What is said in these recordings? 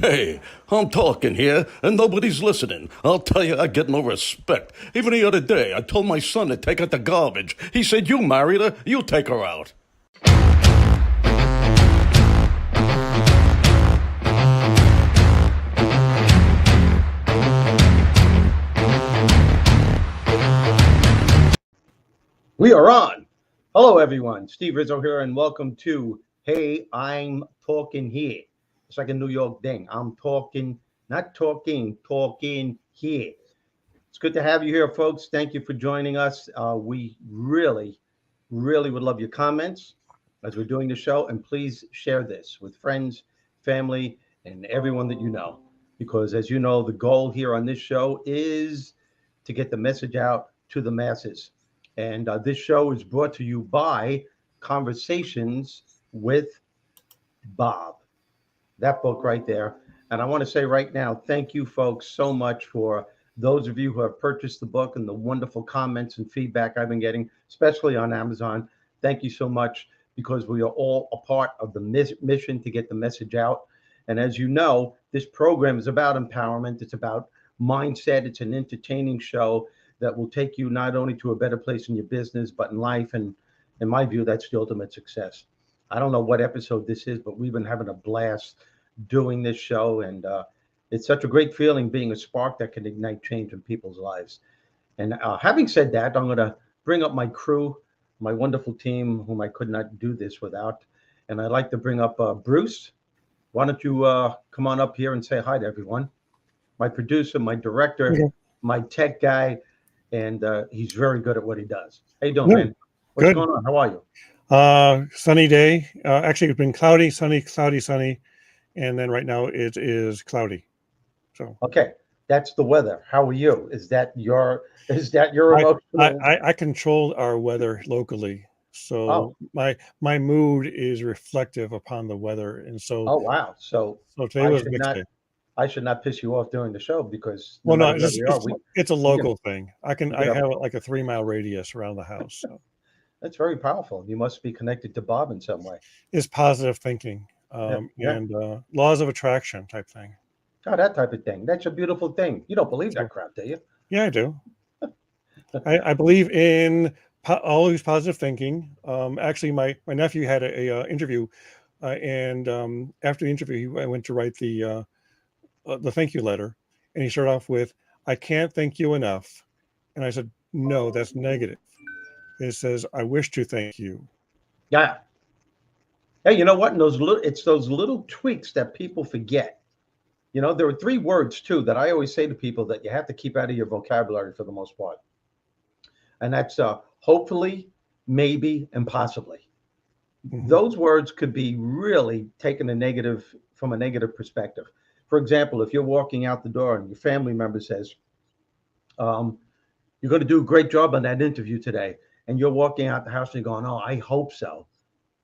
Hey, I'm talking here, and nobody's listening. I'll tell you, I get no respect. Even the other day, I told my son to take out the garbage. He said, "You married her, you take her out." We are on. Hello, everyone. Steve Rizzo here, and welcome to Hey, I'm Talking Here. It's like a New York thing. I'm talking, not talking, talking here. It's good to have you here, folks. Thank you for joining us. We really would love your comments as we're doing the show, and please share this with friends, family, and everyone that you know. Because as you know, the goal here on this show is to get the message out to the masses. And this show is brought to you by Conversations with Bob. That book right there. And I want to say right now, thank you, folks, so much for those of you who have purchased the book and the wonderful comments and feedback I've been getting, especially on Amazon. Thank you so much because we are all a part of the mission to get the message out. And as you know, this program is about empowerment, it's about mindset, it's an entertaining show that will take you not only to a better place in your business, but in life. And in my view, that's the ultimate success. I don't know what episode this is, but we've been having a blast doing this show. And it's such a great feeling being a spark that can ignite change in people's lives. And having said that, I'm going to bring up my crew, my wonderful team, whom I could not do this without. And I'd like to bring up Bruce. Why don't you come on up here and say hi to everyone? My producer, my director, Okay. my tech guy, and he's very good at what he does. How you doing, Good. man? What's Good. going on? How are you? Sunny day. Actually, it's been cloudy, sunny, cloudy, sunny, and then right now it is cloudy. So Okay, that's the weather. How are you? Is that your I emotional? I control our weather locally. Oh, So my mood is reflective upon the weather, and oh wow. So so today I was a should mixed not day. I should not piss you off during the show because no Well, no, matter where we are, it's a we can local thing. we I can have have like a 3 mile radius around the house. So that's very powerful. You must be connected to Bob in some way. it's positive thinking, Yeah, yeah. and laws of attraction type thing. Oh, that type of thing. That's a beautiful thing. You don't believe that So crap, do you? yeah, I do. I believe in always positive thinking. Actually, my nephew had a interview, and after the interview, I went to write the thank you letter, and he started off with, "I can't thank you enough," and I said, "No, that's negative." It says, "I wish to thank you." Yeah. Hey, you know what? And it's those little tweaks that people forget. There are three words too that I always say to people that you have to keep out of your vocabulary for the most part, and that's hopefully, maybe, and possibly. Hmm. Those words could be really taken from a negative perspective. For example, if you're walking out the door and your family member says, um, "You're going to do a great job on that interview today," and you're walking out the house and you're going, "Oh, I hope so."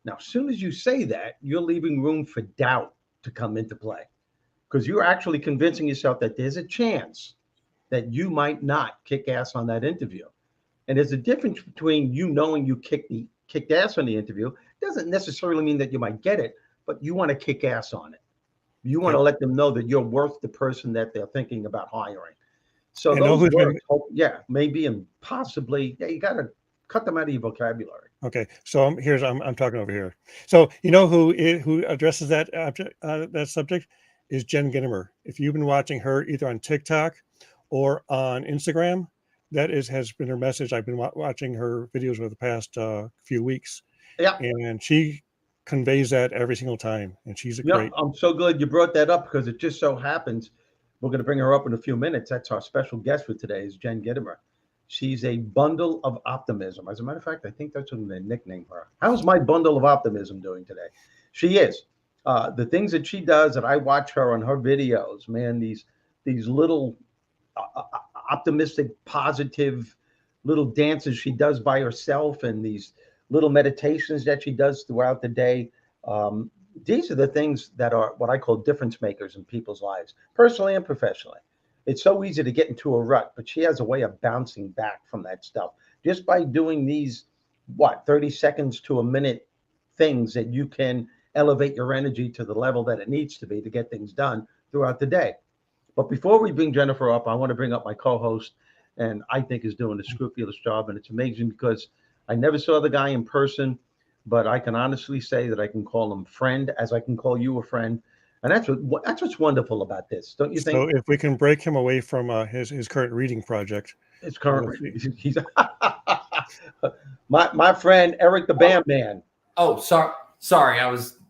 Now, as soon as you say that, you're leaving room for doubt to come into play because you're actually convincing yourself that there's a chance that you might not kick ass on that interview. And there's a difference between you knowing you kicked ass on the interview. It doesn't necessarily mean that you might get it, but you want to kick ass on it. You want Okay, to let them know that you're worth the person that they're thinking about hiring. So I know those who's been words, yeah, maybe and possibly, yeah, you got to cut them out of your vocabulary. okay. So I'm talking over here. So you know who addresses that object that subject is Jen Gittimer. If you've been watching her either on TikTok or on Instagram, that is has been her message. I've been watching her videos over the past few weeks, Yeah, and she conveys that every single time. And she's a yeah, great. I'm so glad you brought that up because it just so happens we're going to bring her up in a few minutes. That's our special guest for today is Jen Gittimer. She's a bundle of optimism. As a matter of fact, I think that's what they nickname her. How's my bundle of optimism doing today? She is. The things that she does, that I watch her on her videos, man, these little optimistic, positive little dances she does by herself, and these little meditations that she does throughout the day. Um, these are the things that are what I call difference makers in people's lives, personally and professionally. It's so easy to get into a rut, but she has a way of bouncing back from that stuff just by doing these, 30 seconds to a minute things that you can elevate your energy to the level that it needs to be to get things done throughout the day. But before we bring Jennifer up, I want to bring up my co-host, and I think is doing a scrupulous job, and it's amazing because I never saw the guy in person, but I can honestly say that I can call him friend, as I can call you a friend, and that's what's wonderful about this, don't you So think? if we can break him away from his current reading project, It's we'll currently see. he's my friend Eric the Band Man. Oh, sorry.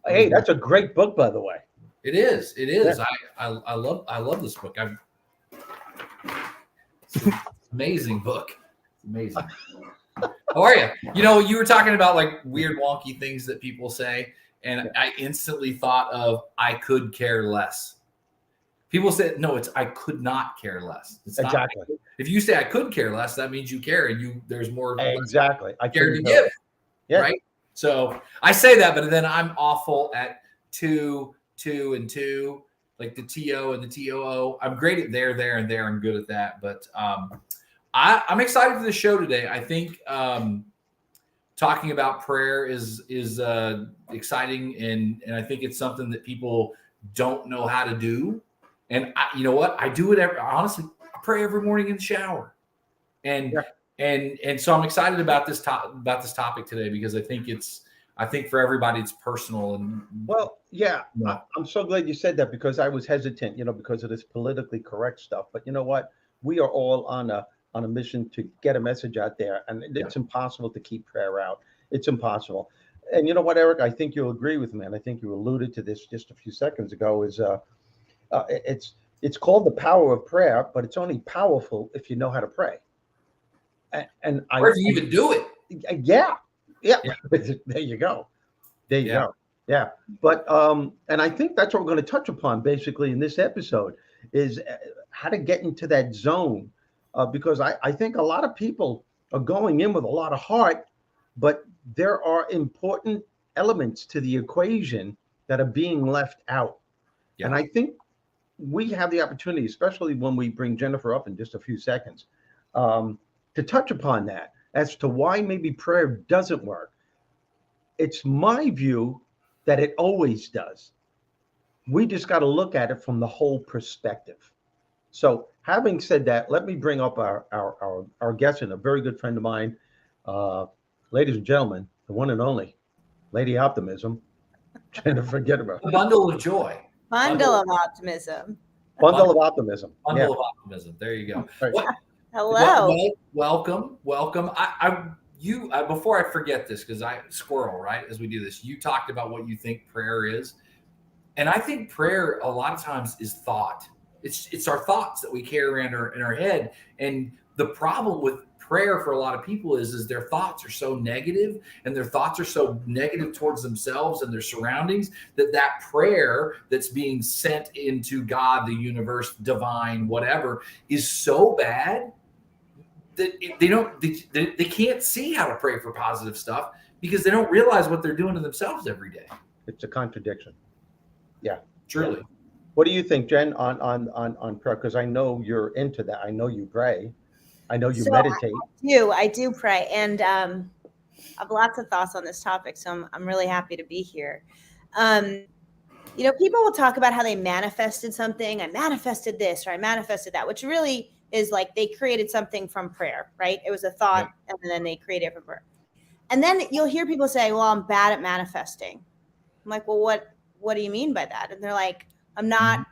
Hey, that's a great book, by the way. It is. It is. Yeah. I love this book. It's an amazing book. It's amazing. How are you? You know, you were talking about like weird, wonky things that people say, and I instantly thought of "I could care less." People say no, it's "I could not care less." It's Exactly. Not, if you say "I could care less," that means you care, and there's more Exactly. I care to couldn't give. Yeah. Right. So I say that, but then I'm awful at two, and two, like the TO and the TOO. I'm great at there, and there. I'm good at that. But I'm excited for the show today. I think talking about prayer is exciting, and I think it's something that people don't know how to do. And you know what? I do it honestly. I pray every morning in the shower, and so I'm excited about this topic today because I think for everybody it's personal and I'm so glad you said that because I was hesitant, because of this politically correct stuff. But you know what? We are all on a mission to get a message out there, and it's impossible to keep prayer out. It's impossible. And you know what, Eric? I think you'll agree with me, and I think you alluded to this just a few seconds ago. It's called the power of prayer, but it's only powerful if you know how to pray. Or if you even do it. Yeah. There you go. There you go. Yeah. But and I think that's what we're going to touch upon basically in this episode is how to get into that zone, because I think a lot of people are going in with a lot of heart, but there are important elements to the equation that are being left out. Yeah. And I think we have the opportunity, especially when we bring Jennifer up in just a few seconds, to touch upon that as to why maybe prayer doesn't work. It's my view that it always does. We just got to look at it from the whole perspective. So having said that, let me bring up our guest and a very good friend of mine, ladies and gentlemen, the one and only Lady Optimism, Jennifer Gittimer. A bundle of joy. Bundle of optimism. Bundle of optimism. Bundle of optimism. There you go. Right. Hello. Welcome. Before I forget this, because I squirrel, right? As we do this, you talked about what you think prayer is. And I think prayer a lot of times is thought. It's our thoughts that we carry around in our head. And the problem with prayer for a lot of people is their thoughts are so negative, and their thoughts are so negative towards themselves and their surroundings that prayer that's being sent into God, the universe, divine, whatever, is so bad that they can't see how to pray for positive stuff because they don't realize what they're doing to themselves every day. It's a contradiction. Yeah, truly. What do you think, Jen, on prayer? Because I know you're into that. I know you pray. I know you meditate. I do pray, and I have lots of thoughts on this topic. So I'm really happy to be here. People will talk about how they manifested something. I manifested this, or I manifested that, which really is like they created something from prayer, right? It was a thought, and then they created it from prayer. And then you'll hear people say, "Well, I'm bad at manifesting." I'm like, "Well, what do you mean by that?" And they're like, "I'm not.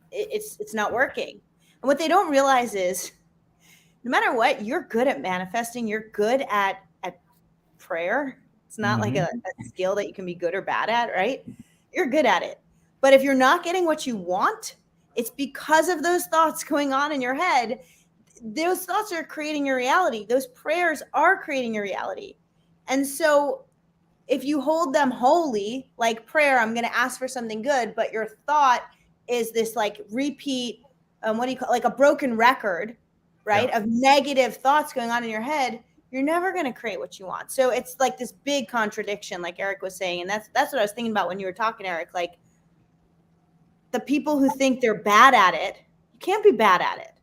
It's not working." And what they don't realize is, no matter what, you're good at manifesting. You're good at prayer. It's not like a skill that you can be good or bad at, right? You're good at it. But if you're not getting what you want, it's because of those thoughts going on in your head. Those thoughts are creating your reality. Those prayers are creating your reality. And so if you hold them holy, like prayer, I'm going to ask for something good, but your thought is this like repeat, like a broken record, right? Of negative thoughts going on in your head, you're never going to create what you want. So it's like this big contradiction, like Eric was saying. And that's what I was thinking about when you were talking, Eric, like the people who think they're bad at it, you can't be bad at it.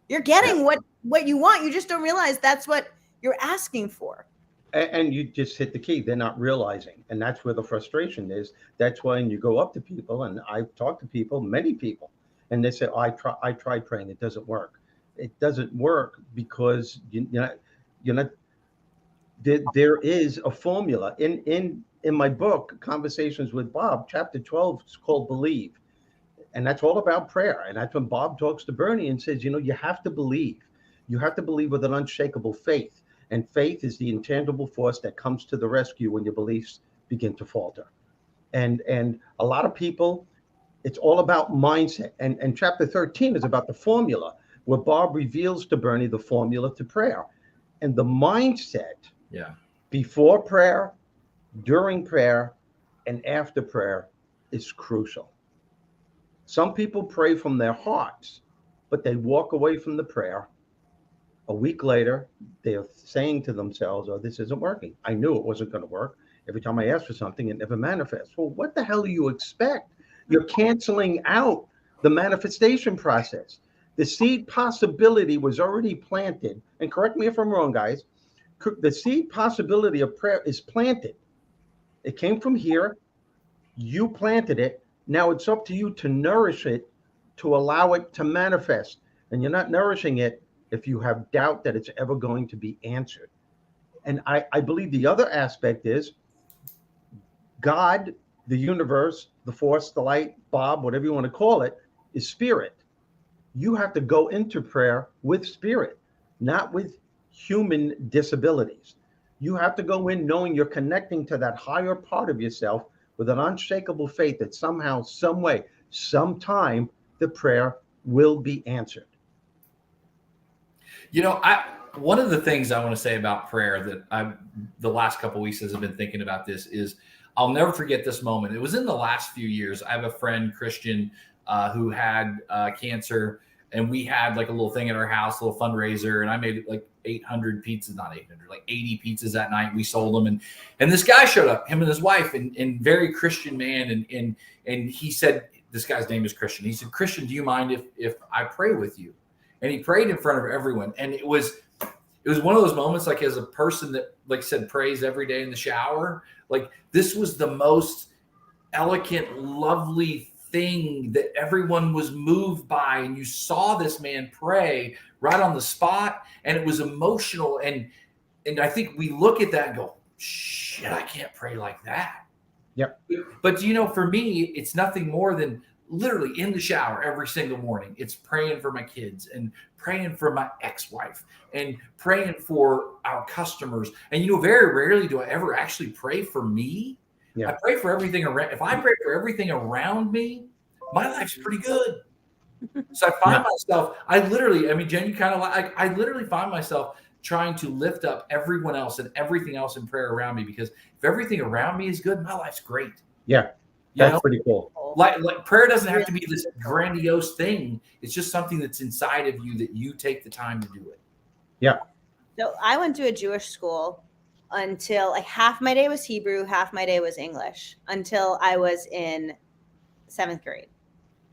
You're getting what you want. You just don't realize that's what you're asking for. And you just hit the key. They're not realizing. And that's where the frustration is. That's when you go up to people, and I've talked to people, many people, and they say, oh, I tried praying. It doesn't work. It doesn't work because you're not there is a formula. In my book, Conversations with Bob, chapter 12 is called Believe. And that's all about prayer. And that's when Bob talks to Bernie and says, you have to believe. You have to believe with an unshakable faith. And faith is the intangible force that comes to the rescue when your beliefs begin to falter. And a lot of people, it's all about mindset. And chapter 13 is about the formula, where Bob reveals to Bernie the formula to prayer. And the mindset before prayer, during prayer, and after prayer is crucial. Some people pray from their hearts, but they walk away from the prayer. A week later, they're saying to themselves, oh, this isn't working. I knew it wasn't going to work. Every time I ask for something, it never manifests. Well, what the hell do you expect? You're canceling out the manifestation process. The seed possibility was already planted. And correct me if I'm wrong, guys. The seed possibility of prayer is planted. It came from here. You planted it. Now it's up to you to nourish it, to allow it to manifest. And you're not nourishing it if you have doubt that it's ever going to be answered. And I believe the other aspect is God, the universe, the force, the light, Bob, whatever you want to call it, is spirit. You have to go into prayer with spirit, not with human disabilities. You have to go in knowing you're connecting to that higher part of yourself with an unshakable faith that somehow, some way, sometime the prayer will be answered. One of the things I want to say about prayer that the last couple of weeks as I've been thinking about this is I'll never forget this moment. It was in the last few years. I have a friend, Christian, who had cancer, and we had like a little thing at our house, a little fundraiser, and I made like 800 pizzas, not 800, like 80 pizzas that night. We sold them, and this guy showed up, him and his wife, and very Christian man, and he said, this guy's name is Christian. He said, Christian, do you mind if I pray with you? And he prayed in front of everyone, and it was one of those moments, like as a person that, like I said, prays every day in the shower, like this was the most elegant, lovely thing that everyone was moved by. And you saw this man pray right on the spot, and it was emotional. And I think we look at that and go, shit, I can't pray like that. Yep. But for me, it's nothing more than literally in the shower every single morning. It's praying for my kids and praying for my ex-wife and praying for our customers. And, very rarely do I ever actually pray for me. Yeah. I pray for everything around. If I pray for everything around me, my life's pretty good. So I find myself, Jen, you kind of like, I literally find myself trying to lift up everyone else and everything else in prayer around me, because if everything around me is good, my life's great. Yeah. That's pretty cool. Like prayer doesn't have to be this grandiose thing. It's just something that's inside of you that you take the time to do it. Yeah. So I went to a Jewish school until like half my day was Hebrew, half my day was English, until I was in 7th grade.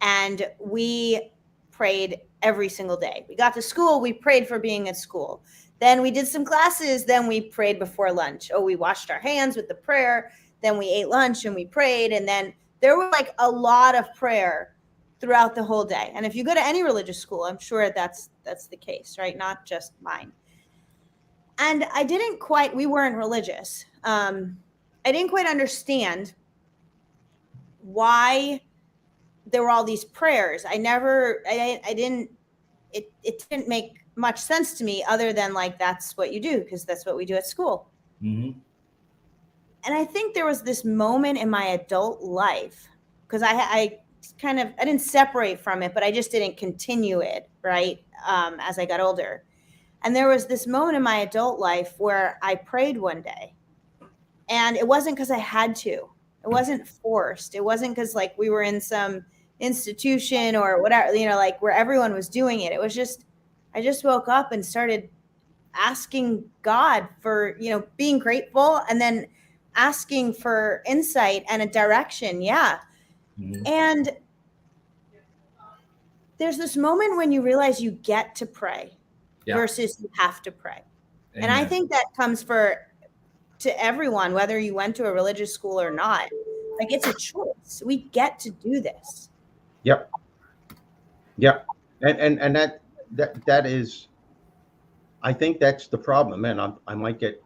And we prayed every single day. We got to school, we prayed for being at school. Then we did some classes, then we prayed before lunch. We washed our hands with the prayer. Then we ate lunch and we prayed. And then there were like a lot of prayer throughout the whole day. And if you go to any religious school, I'm sure that's the case, right? Not just mine. And we weren't religious. I didn't quite understand why there were all these prayers. It didn't make much sense to me, other than like, that's what you do, because that's what we do at school. Mm-hmm. And I think there was this moment in my adult life, because I didn't separate from it, but I just didn't continue it, right, as I got older. And there was this moment in my adult life where I prayed one day, and it wasn't because I had to. It wasn't forced. It wasn't because like we were in some institution or whatever, like where everyone was doing it. It was just, I just woke up and started asking God for, being grateful, and then asking for insight and a direction. Yeah. Mm-hmm. And there's this moment when you realize you get to pray versus you have to pray. Amen. And I think that comes for to everyone, whether you went to a religious school or not. Like, it's a choice. We get to do this. Yep. Yep. And that is, I think that's the problem. And I might get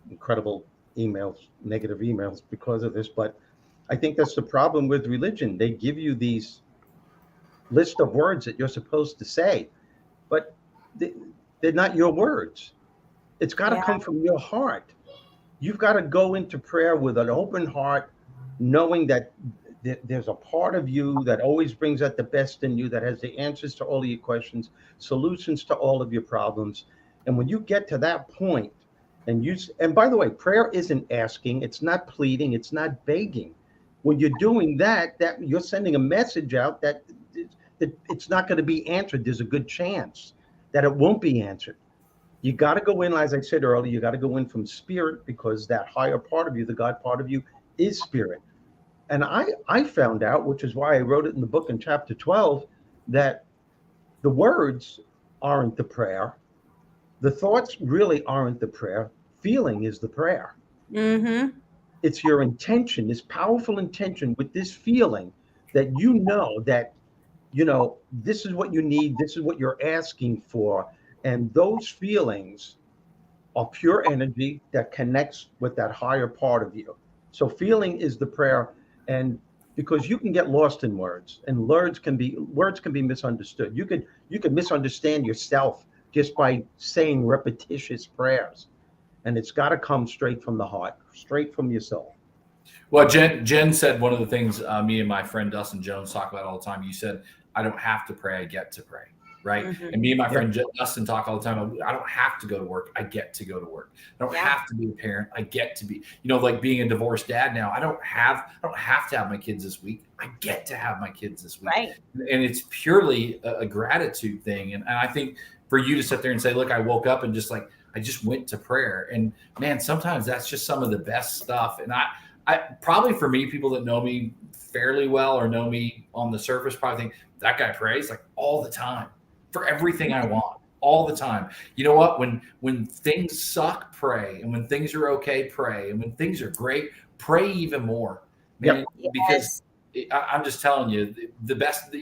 incredible emails, negative emails because of this, but I think that's the problem with religion. They give you these list of words that you're supposed to say, but they're not your words. It's got to come from your heart. You've got to go into prayer with an open heart, knowing that there's a part of you that always brings out the best in you, that has the answers to all of your questions, solutions to all of your problems. And when you get to that point, and by the way, prayer isn't asking, it's not pleading, it's not begging. When you're doing that you're sending a message out that it's not going to be answered. There's a good chance that it won't be answered. You got to go in, as I said earlier, you got to go in from spirit, because that higher part of you, the God part of you, is spirit. And I found out, which is why I wrote it in the book in chapter 12, that the words aren't the prayer. The thoughts really aren't the prayer. Feeling is the prayer. Mm-hmm. It's your intention, this powerful intention with this feeling that that, this is what you need. This is what you're asking for. And those feelings are pure energy that connects with that higher part of you. So feeling is the prayer. And because you can get lost in words, and words can be misunderstood. You could misunderstand yourself just by saying repetitious prayers. And it's got to come straight from the heart, straight from your soul. Well, Jen said one of the things me and my friend Dustin Jones talk about all the time. You said, I don't have to pray, I get to pray. Right. Mm-hmm. And me and my friend Dustin talk all the time. I don't have to go to work. I get to go to work. I don't have to be a parent. I get to be, like being a divorced dad now. I don't have to have my kids this week. I get to have my kids this week. Right. And it's purely a gratitude thing. And I think for you to sit there and say, look, I woke up and I just went to prayer. And man, sometimes that's just some of the best stuff. And I probably, for me, people that know me fairly well or know me on the surface probably think that guy prays like all the time. For everything I want, all the time. You know what? When things suck, pray. And when things are okay, pray. And when things are great, pray even more. Man, because I'm just telling you, the best,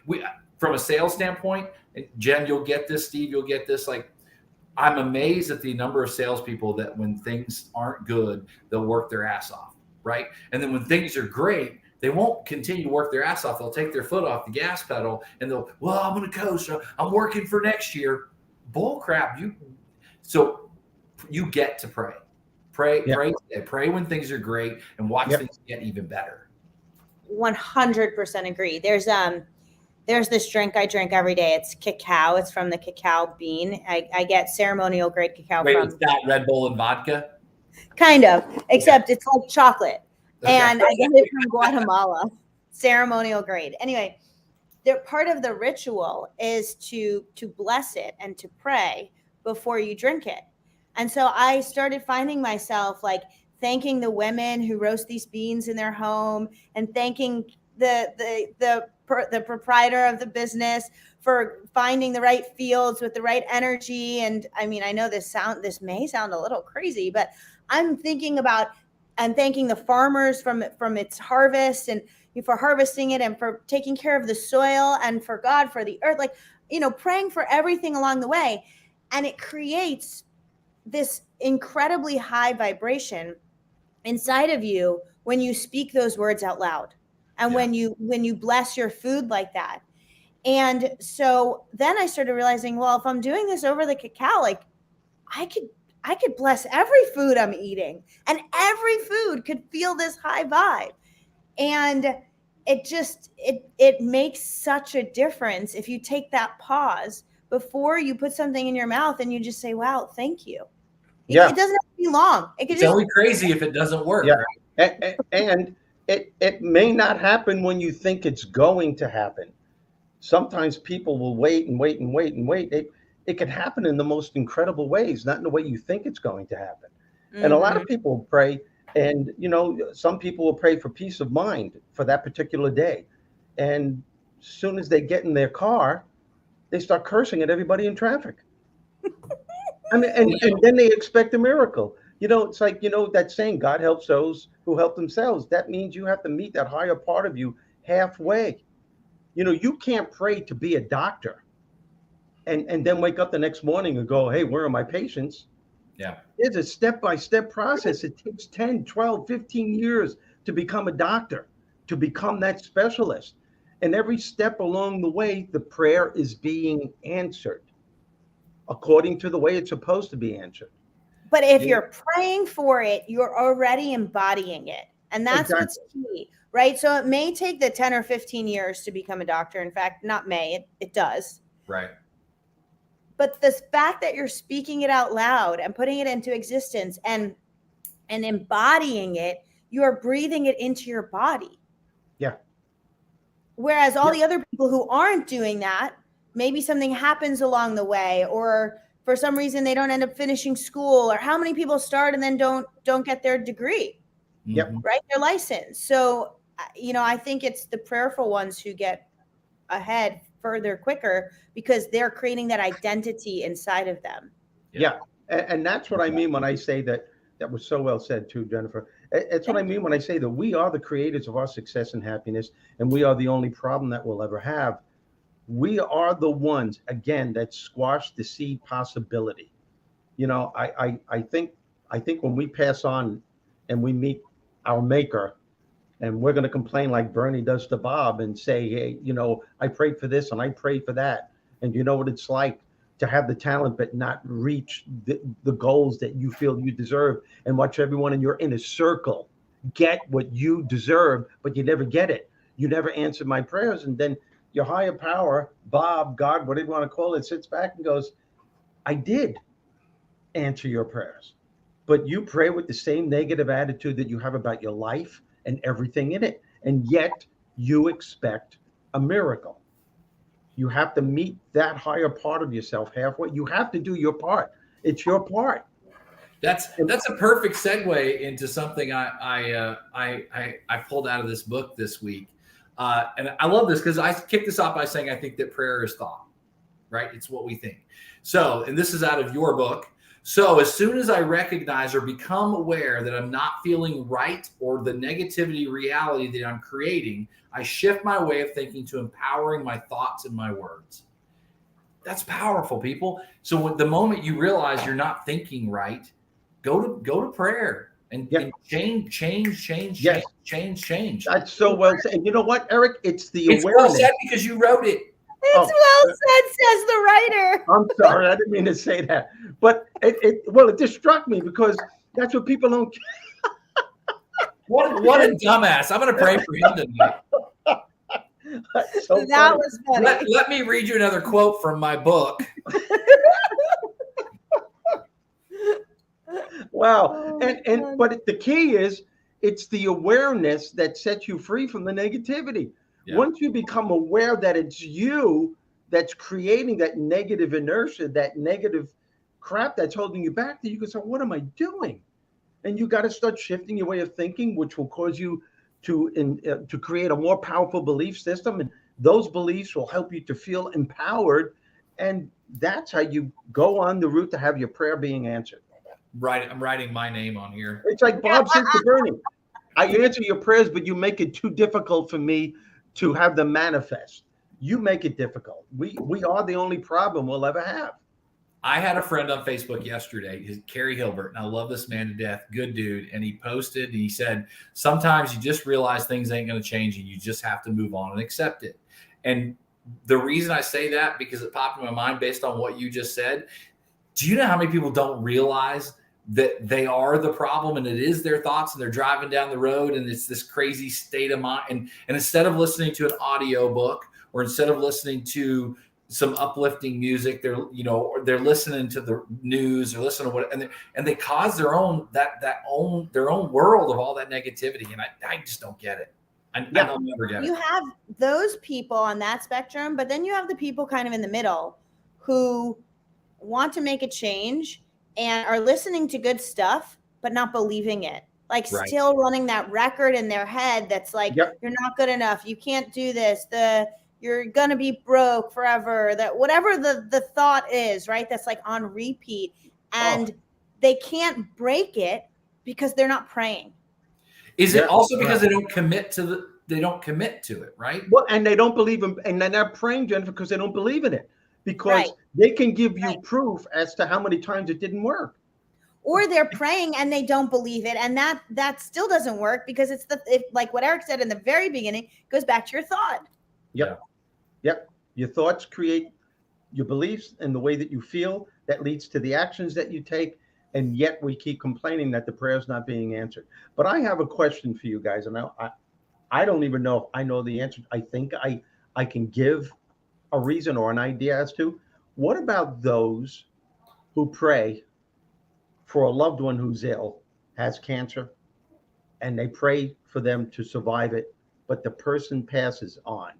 we from a sales standpoint, Jen, you'll get this, Steve, you'll get this. Like, I'm amazed at the number of salespeople that when things aren't good, they'll work their ass off, right? And then when things are great, they won't continue to work their ass off. They'll take their foot off the gas pedal and I'm going to coast. I'm working for next year. Bull crap. So you get to pray. Pray when things are great and watch things get even better. 100% agree. There's this drink I drink every day. It's cacao. It's from the cacao bean. I get ceremonial grade cacao from. It's not Red Bull and vodka? Kind of, except it's like chocolate. And I get it from Guatemala, ceremonial grade. Anyway, part of the ritual is to bless it and to pray before you drink it. And so I started finding myself like thanking the women who roast these beans in their home, and thanking the proprietor of the business for finding the right fields with the right energy. And I mean, I know this may sound a little crazy, but I'm thinking about and thanking the farmers from its harvest, and for harvesting it, and for taking care of the soil, and for God, for the earth, like, praying for everything along the way. And it creates this incredibly high vibration inside of you when you speak those words out loud, and when you bless your food like that. And so then I started realizing, well, if I'm doing this over the cacao, like I could bless every food I'm eating, and every food could feel this high vibe. And it makes such a difference if you take that pause before you put something in your mouth and you just say, wow, thank you. It doesn't have to be long. It's only crazy if it doesn't work. Yeah. Right? And it may not happen when you think it's going to happen. Sometimes people will wait and wait and wait and wait. It can happen in the most incredible ways, not in the way you think it's going to happen. Mm-hmm. And a lot of people pray, and some people will pray for peace of mind for that particular day. And as soon as they get in their car, they start cursing at everybody in traffic. I mean, and then they expect a miracle. It's like, that saying, God helps those who help themselves. That means you have to meet that higher part of you halfway. You can't pray to be a doctor and then wake up the next morning and go, hey, where are my patients? Yeah. There's a step-by-step process. It takes 10, 12, 15 years to become a doctor, to become that specialist. And every step along the way, the prayer is being answered according to the way it's supposed to be answered. But if you're praying for it, you're already embodying it. And that's Exactly. what's key, right? So it may take the 10 or 15 years to become a doctor. In fact, not may, it does. Right. But the fact that you're speaking it out loud and putting it into existence and embodying it, you're breathing it into your body. Yeah. Whereas all the other people who aren't doing that, maybe something happens along the way, or for some reason they don't end up finishing school, or how many people start and then don't get their degree, right? Their license. So, I think it's the prayerful ones who get ahead further quicker because they're creating that identity inside of them. Yeah. And that's what I mean when I say that. That was so well said too, Jennifer. It's what I mean when I say that we are the creators of our success and happiness, and we are the only problem that we'll ever have. We are the ones, again, that squash the seed possibility. I think when we pass on and we meet our maker, and we're going to complain like Bernie does to Bob and say, hey, I prayed for this and I prayed for that. And you know what it's like to have the talent but not reach the goals that you feel you deserve, and watch everyone in your inner circle get what you deserve, but you never get it. You never answered my prayers. And then your higher power, Bob, God, whatever you want to call it, sits back and goes, I did answer your prayers, but you pray with the same negative attitude that you have about your life and everything in it. And yet you expect a miracle. You have to meet that higher part of yourself halfway. You have to do your part. It's your part. That's a perfect segue into something I pulled out of this book this week. And I love this because I kicked this off by saying I think that prayer is thought, right? It's what we think. So, and this is out of your book. So as soon as I recognize or become aware that I'm not feeling right, or the negativity reality that I'm creating, I shift my way of thinking to empowering my thoughts and my words. That's powerful, people. So the moment you realize you're not thinking right, go to prayer and change. That's so well said. And you know what, Eric? It's awareness. Well said because you wrote it. It's well said, says the writer. I'm sorry, I didn't mean to say that. But it just struck me because that's what people don't. What a dumbass. I'm going to pray for him tonight. So that was funny. Let me read you another quote from my book. Wow. But the key is it's the awareness that sets you free from the negativity. Yeah. Once you become aware that it's you that's creating that negative inertia, that negative crap that's holding you back, that you can say, what am I doing? And you got to start shifting your way of thinking, which will cause you to create a more powerful belief system. And those beliefs will help you to feel empowered. And that's how you go on the route to have your prayer being answered. Right. I'm writing my name on here. It's like Bob said to Bernie, I answer your prayers, but you make it too difficult for me to have them manifest. You make it difficult. We are the only problem we'll ever have. I had a friend on Facebook yesterday, Kerry Hilbert, and I love this man to death. Good dude. And he posted and he said, sometimes you just realize things ain't going to change and you just have to move on and accept it. And the reason I say that, because it popped in my mind based on what you just said. Do you know how many people don't realize that they are the problem and it is their thoughts, and they're driving down the road and it's this crazy state of mind. And instead of listening to an audio book, or instead of listening to some uplifting music, they're listening to the news or listening to what, and they cause their own world of all that negativity. And I just don't get it. I don't ever get it. You have those people on that spectrum, but then you have the people kind of in the middle who want to make a change and are listening to good stuff, but not believing it. Like still running that record in their head that's like, you're not good enough. You can't do this. You're going to be broke forever. That whatever the thought is, right? That's like on repeat. And they can't break it because they're not praying. Is it also because right. they don't commit to it, right? Well, and they don't believe in, and they're not praying, Jennifer, because they don't believe in it. Because Right. they can give you Right. proof as to how many times it didn't work. Or they're praying and they don't believe it, and that still doesn't work because like what Eric said in the very beginning, goes back to your thought. Yep. Yep. Your thoughts create your beliefs and the way that you feel. That leads to the actions that you take. And yet we keep complaining that the prayer is not being answered. But I have a question for you guys, and I don't even know if I know the answer. I think I can give a reason or an idea as to what about those who pray for a loved one who's ill, has cancer, and they pray for them to survive it, but the person passes on.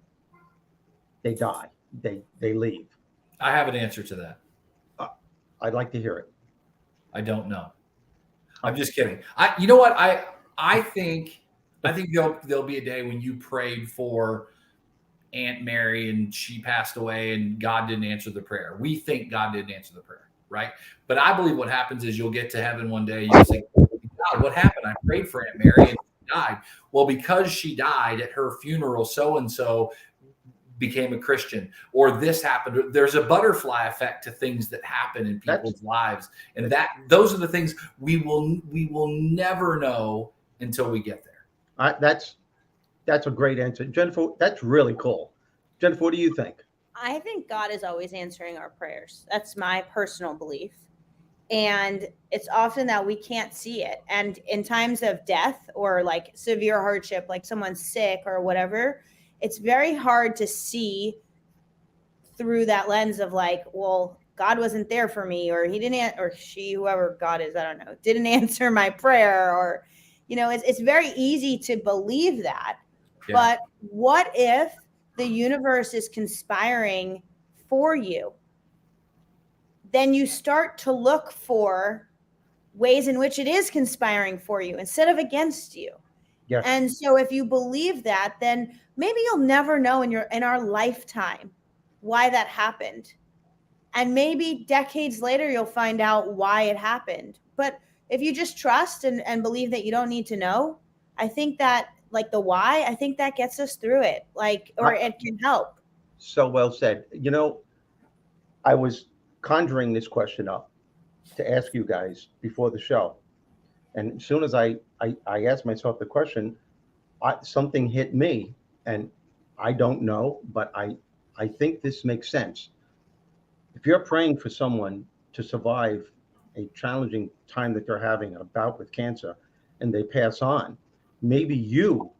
They die. They leave. I have an answer to that. I'd like to hear it. I don't know. I'm just kidding. You know what? I think there'll be a day when you prayed for Aunt Mary and she passed away and God didn't answer the prayer. We think God didn't answer the prayer, right? But I believe what happens is you'll get to heaven one day. You'll say, God, what happened? I prayed for Aunt Mary and she died. Well, because she died at her funeral, so and so became a Christian, or this happened. There's a butterfly effect to things that happen in people's lives, and those are the things we will never know until we get there. That's a great answer, Jennifer. That's really cool. Jennifer, what do you think? I think God is always answering our prayers. That's my personal belief. And it's often that we can't see it. And in times of death or like severe hardship, like someone's sick or whatever, it's very hard to see through that lens of like, well, God wasn't there for me, or he didn't, or she, whoever God is, I don't know, didn't answer my prayer, or, it's very easy to believe that. Yeah. But what if the universe is conspiring for you? Then you start to look for ways in which it is conspiring for you instead of against you. Yes. And so if you believe that, then maybe you'll never know in our lifetime why that happened. And maybe decades later, you'll find out why it happened. But if you just trust and believe that you don't need to know, I think that like the why, I think that gets us through it, or it can help. So well said. I was conjuring this question up to ask you guys before the show. And as soon as I asked myself the question, something hit me, and I don't know, but I think this makes sense. If you're praying for someone to survive a challenging time that they're having, a bout with cancer, and they pass on, maybe you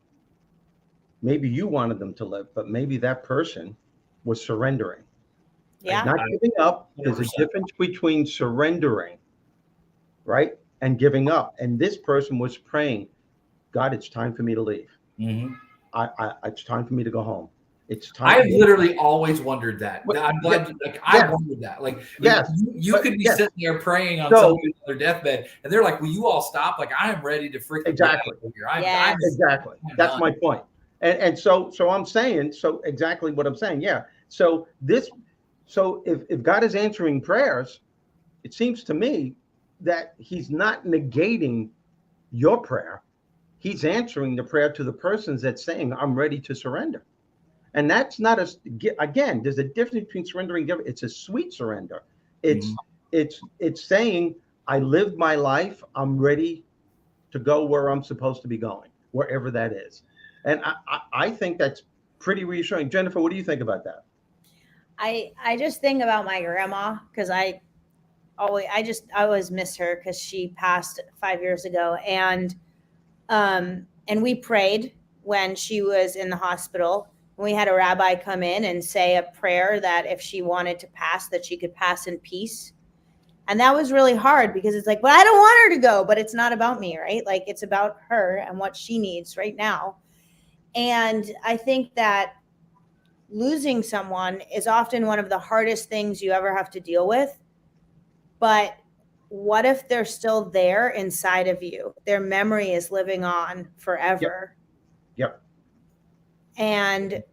wanted them to live, but maybe that person was surrendering. Yeah. Not giving up. There's a difference between surrendering, right, and giving up. And this person was praying, God, it's time for me to leave. Mm-hmm. It's time for me to go home. It's time. I've literally always wondered that. I'm glad. I wondered that. Like, you could be sitting there praying on somebody's on their deathbed, and they're like, "Will you all stop? Like, I am ready to freaking exactly." Exactly. That's my point. And so I'm saying exactly what I'm saying. Yeah. So if God is answering prayers, it seems to me that He's not negating your prayer. He's answering the prayer to the persons that's saying, I'm ready to surrender. And that's not again, there's a difference between surrendering and giving. It's a sweet surrender. It's saying, I lived my life. I'm ready to go where I'm supposed to be going, wherever that is. And I think that's pretty reassuring. Jennifer, what do you think about that? I just think about my grandma, because I always miss her because she passed 5 years ago. And we prayed when she was in the hospital. We had a rabbi come in and say a prayer that if she wanted to pass, that she could pass in peace. And that was really hard because it's like, but I don't want her to go, but it's not about me, right? Like, it's about her and what she needs right now. And I think that losing someone is often one of the hardest things you ever have to deal with. But what if they're still there inside of you? Their memory is living on forever. Yep. And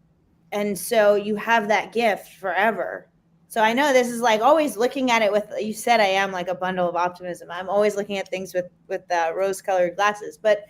so you have that gift forever. So I know this is like always looking at it with, you said I am like a bundle of optimism. I'm always looking at things with rose-colored glasses. But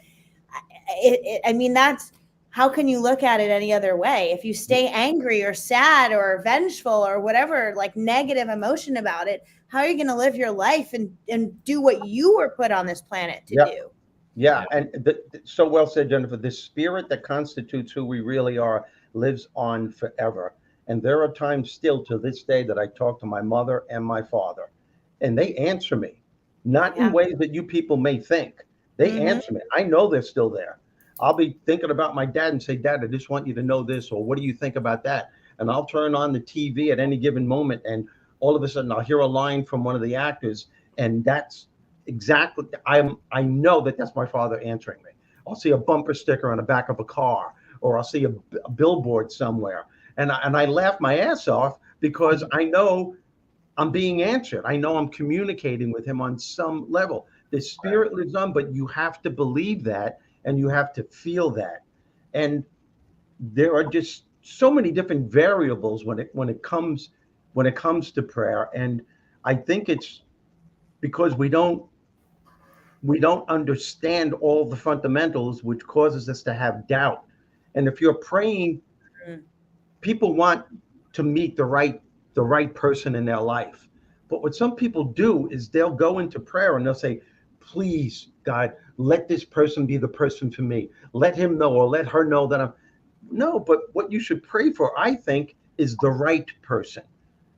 I mean, that's, how can you look at it any other way? If you stay angry or sad or vengeful or whatever, like negative emotion about it, how are you going to live your life and do what you were put on this planet to do? Yeah, and so well said, Jennifer. The spirit that constitutes who we really are lives on forever. And there are times still to this day that I talk to my mother and my father, and they answer me, not in ways that you people may think. They answer me. I know they're still there. I'll be thinking about my dad and say, Dad, I just want you to know this, or what do you think about that? And I'll turn on the TV at any given moment, and all of a sudden I'll hear a line from one of the actors, and that's exactly, I know that that's my father answering me. I'll see a bumper sticker on the back of a car, or I'll see a billboard somewhere, and I laugh my ass off because I know I'm being answered. I know I'm communicating with him on some level. The spirit lives on, but you have to believe that, and you have to feel that. And there are just so many different variables when it comes to prayer. And I think it's because we don't understand all the fundamentals, which causes us to have doubt. And if you're praying, people want to meet the right person in their life. But what some people do is they'll go into prayer and they'll say, please, God, let this person be the person for me. Let him know, or let her know that I'm. No, but what you should pray for, I think, is the right person.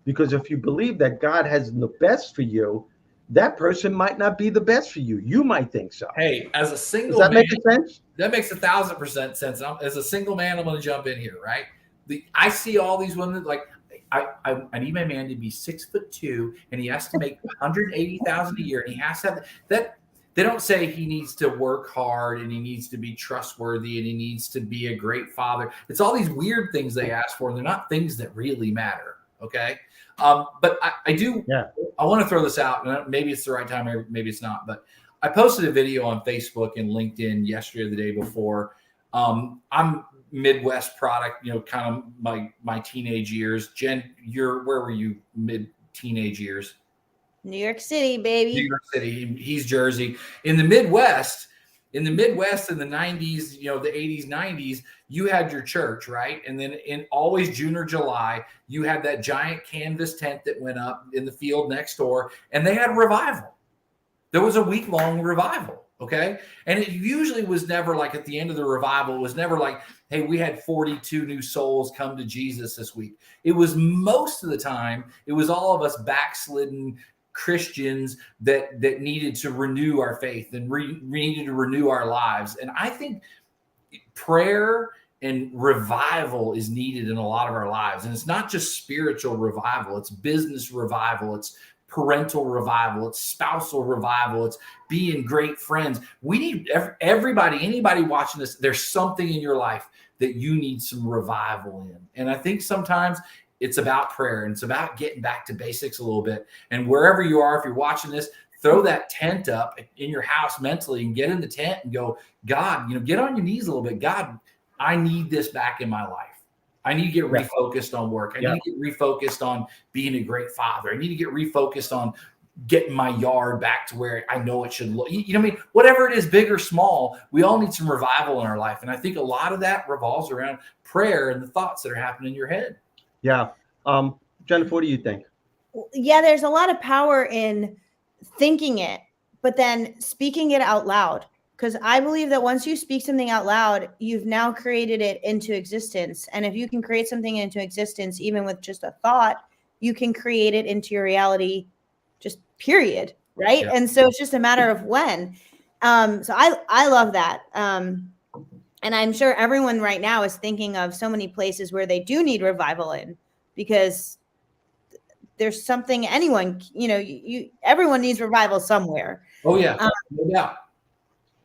Because if you believe that God has the best for you, that person might not be the best for you. You might think so. Hey, as a single man, man, does that make sense? That makes 1,000% sense. As a single man, I'm going to jump in here, right? I see all these women like, I need my man to be 6'2", and he has to make 180,000 a year, and he has to have that. They don't say he needs to work hard and he needs to be trustworthy and he needs to be a great father. It's all these weird things they ask for, and they're not things that really matter. Okay. But I do. Yeah. I want to throw this out, and maybe it's the right time, maybe it's not. But I posted a video on Facebook and LinkedIn yesterday or the day before. I'm Midwest product, kind of my teenage years. Jen, where were you mid-teenage years? New York City, baby. New York City. He's Jersey. In the Midwest in the 90s, the 80s, 90s, you had your church, right? And then in always June or July, you had that giant canvas tent that went up in the field next door, and they had revival. There was a week-long revival, okay? And it usually was never like at the end of the revival, it was never like, hey, we had 42 new souls come to Jesus this week. It was most of the time, it was all of us backslidden Christians that needed to renew our faith and needed to renew our lives. And I think prayer and revival is needed in a lot of our lives. And it's not just spiritual revival, it's business revival, it's parental revival, it's spousal revival, it's being great friends. We need everybody, anybody watching this, there's something in your life that you need some revival in. And I think sometimes it's about prayer, and it's about getting back to basics a little bit. And wherever you are, if you're watching this, throw that tent up in your house mentally and get in the tent and go, God, get on your knees a little bit. God, I need this back in my life. I need to get refocused on work. I need to get refocused on being a great father. I need to get refocused on getting my yard back to where I know it should look. You know what I mean? Whatever it is, big or small, we all need some revival in our life. And I think a lot of that revolves around prayer and the thoughts that are happening in your head. Yeah. Jennifer, what do you think? Yeah, there's a lot of power in thinking it, but then speaking it out loud. Because I believe that once you speak something out loud, you've now created it into existence. And if you can create something into existence, even with just a thought, you can create it into your reality, just period. Right. Yeah. And so it's just a matter of when. So I love that. And I'm sure everyone right now is thinking of so many places where they do need revival in, because there's something everyone needs revival somewhere. Oh yeah. No doubt.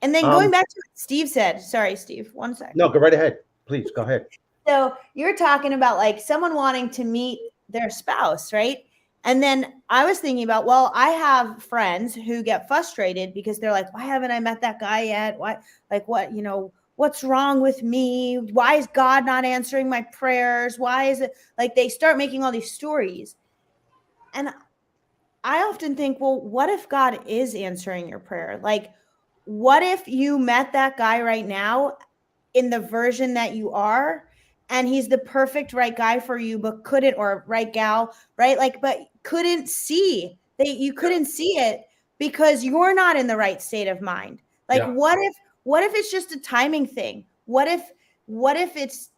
And then going back to what Steve said, sorry, Steve, 1 second. No, go right ahead. Please go ahead. So you're talking about like someone wanting to meet their spouse, right? And then I was thinking about, well, I have friends who get frustrated because they're like, why haven't I met that guy yet? Why, like what, what's wrong with me? Why is God not answering my prayers? Why is it like they start making all these stories? And I often think, well, what if God is answering your prayer? Like, what if you met that guy right now in the version that you are, and he's the perfect right guy for you, but couldn't, or right gal, right? Like, but couldn't see that you couldn't see it because you're not in the right state of mind. Like, Yeah. what if it's just a timing thing? What if it's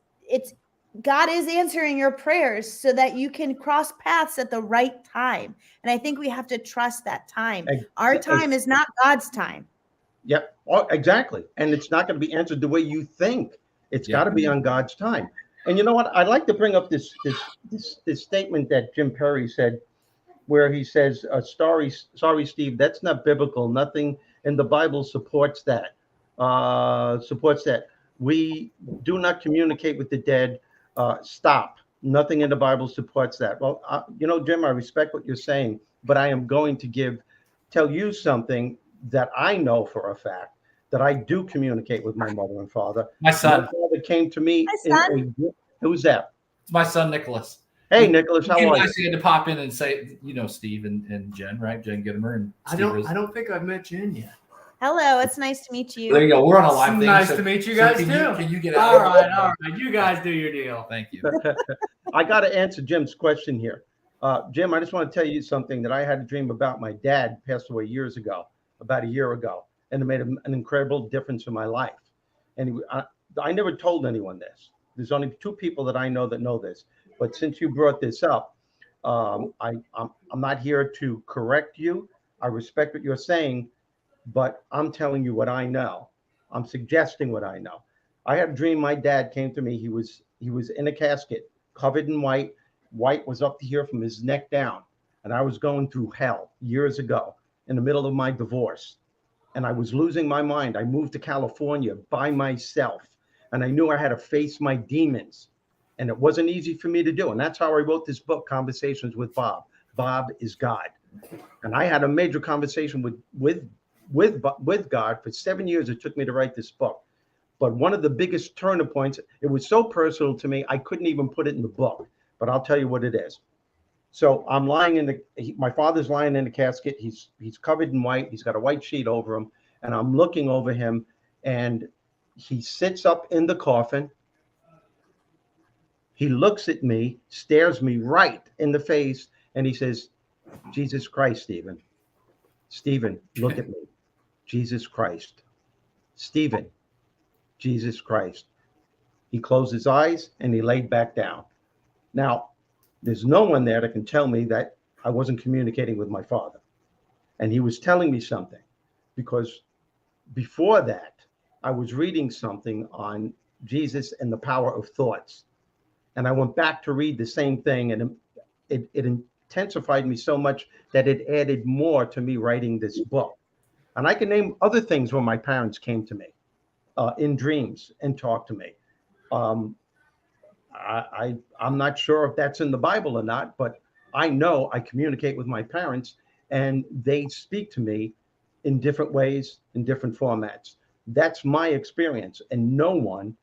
God is answering your prayers so that you can cross paths at the right time. And I think we have to trust that time. Our time is not God's time. Yep. Oh, exactly. And it's not going to be answered the way you think. It's got to be on God's time. And you know what? I'd like to bring up this statement that Jim Perry said, where he says, sorry, Steve, that's not biblical. Nothing in the Bible supports that. We do not communicate with the dead. Stop. Nothing in the Bible supports that. Well, Jim, I respect what you're saying, but I am going to tell you something that I know for a fact, that I do communicate with my mother and father. My son. My father came to me. My son. Who's that? It's my son, Nicholas. Hey, Nicholas, how are you? I had to pop in and say, Steve and Jen, right? Jen Gittimer and Steve I don't think I've met Jen yet. Hello, it's nice to meet you. There you go. We're on a live thing. Nice to meet you guys too. Can you get All right. You guys do your deal. Thank you. I got to answer Jim's question here. Jim, I just want to tell you something that I had a dream about. My dad passed away years ago, about a year ago, and it made an incredible difference in my life. And I never told anyone this. There's only 2 people that I know this. But since you brought this up, I'm not here to correct you. I respect what you're saying, but I'm telling you what I know. I'm suggesting what I know. I had a dream. My dad came to me. He was in a casket, covered in white. White was up to here from his neck down. And I was going through hell years ago in the middle of my divorce. And I was losing my mind. I moved to California by myself. And I knew I had to face my demons. And it wasn't easy for me to do. And that's how I wrote this book, Conversations with Bob. Bob is God. And I had a major conversation with God for 7 years. It took me to write this book. But one of the biggest turning points, it was so personal to me, I couldn't even put it in the book. But I'll tell you what it is. So I'm lying my father's lying in the casket. He's covered in white. He's got a white sheet over him. And I'm looking over him. And he sits up in the coffin. He looks at me, stares me right in the face, and he says, Jesus Christ, Stephen. Stephen, look at me. Jesus Christ. Stephen, Jesus Christ. He closed his eyes and he laid back down. Now, there's no one there that can tell me that I wasn't communicating with my father. And he was telling me something, because before that, I was reading something on Jesus and the power of thoughts. And I went back to read the same thing, and it intensified me so much that it added more to me writing this book. And I can name other things where my parents came to me in dreams and talked to me. I'm not sure if that's in the Bible or not, but I know I communicate with my parents, and they speak to me in different ways, in different formats. That's my experience, and no one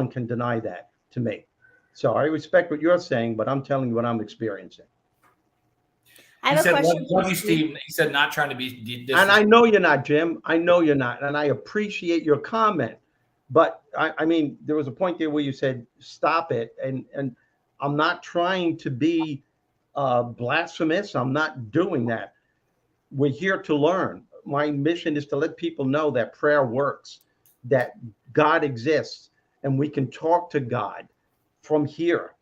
can deny that to me. So I respect what you're saying, but I'm telling you what I'm experiencing. I have a question. Love you, Steve. He said, not trying to be And I know you're not, Jim. I know you're not. And I appreciate your comment. But I mean, there was a point there where you said, stop it. And I'm not trying to be blasphemous. I'm not doing that. We're here to learn. My mission is to let people know that prayer works, that God exists, and we can talk to God from here,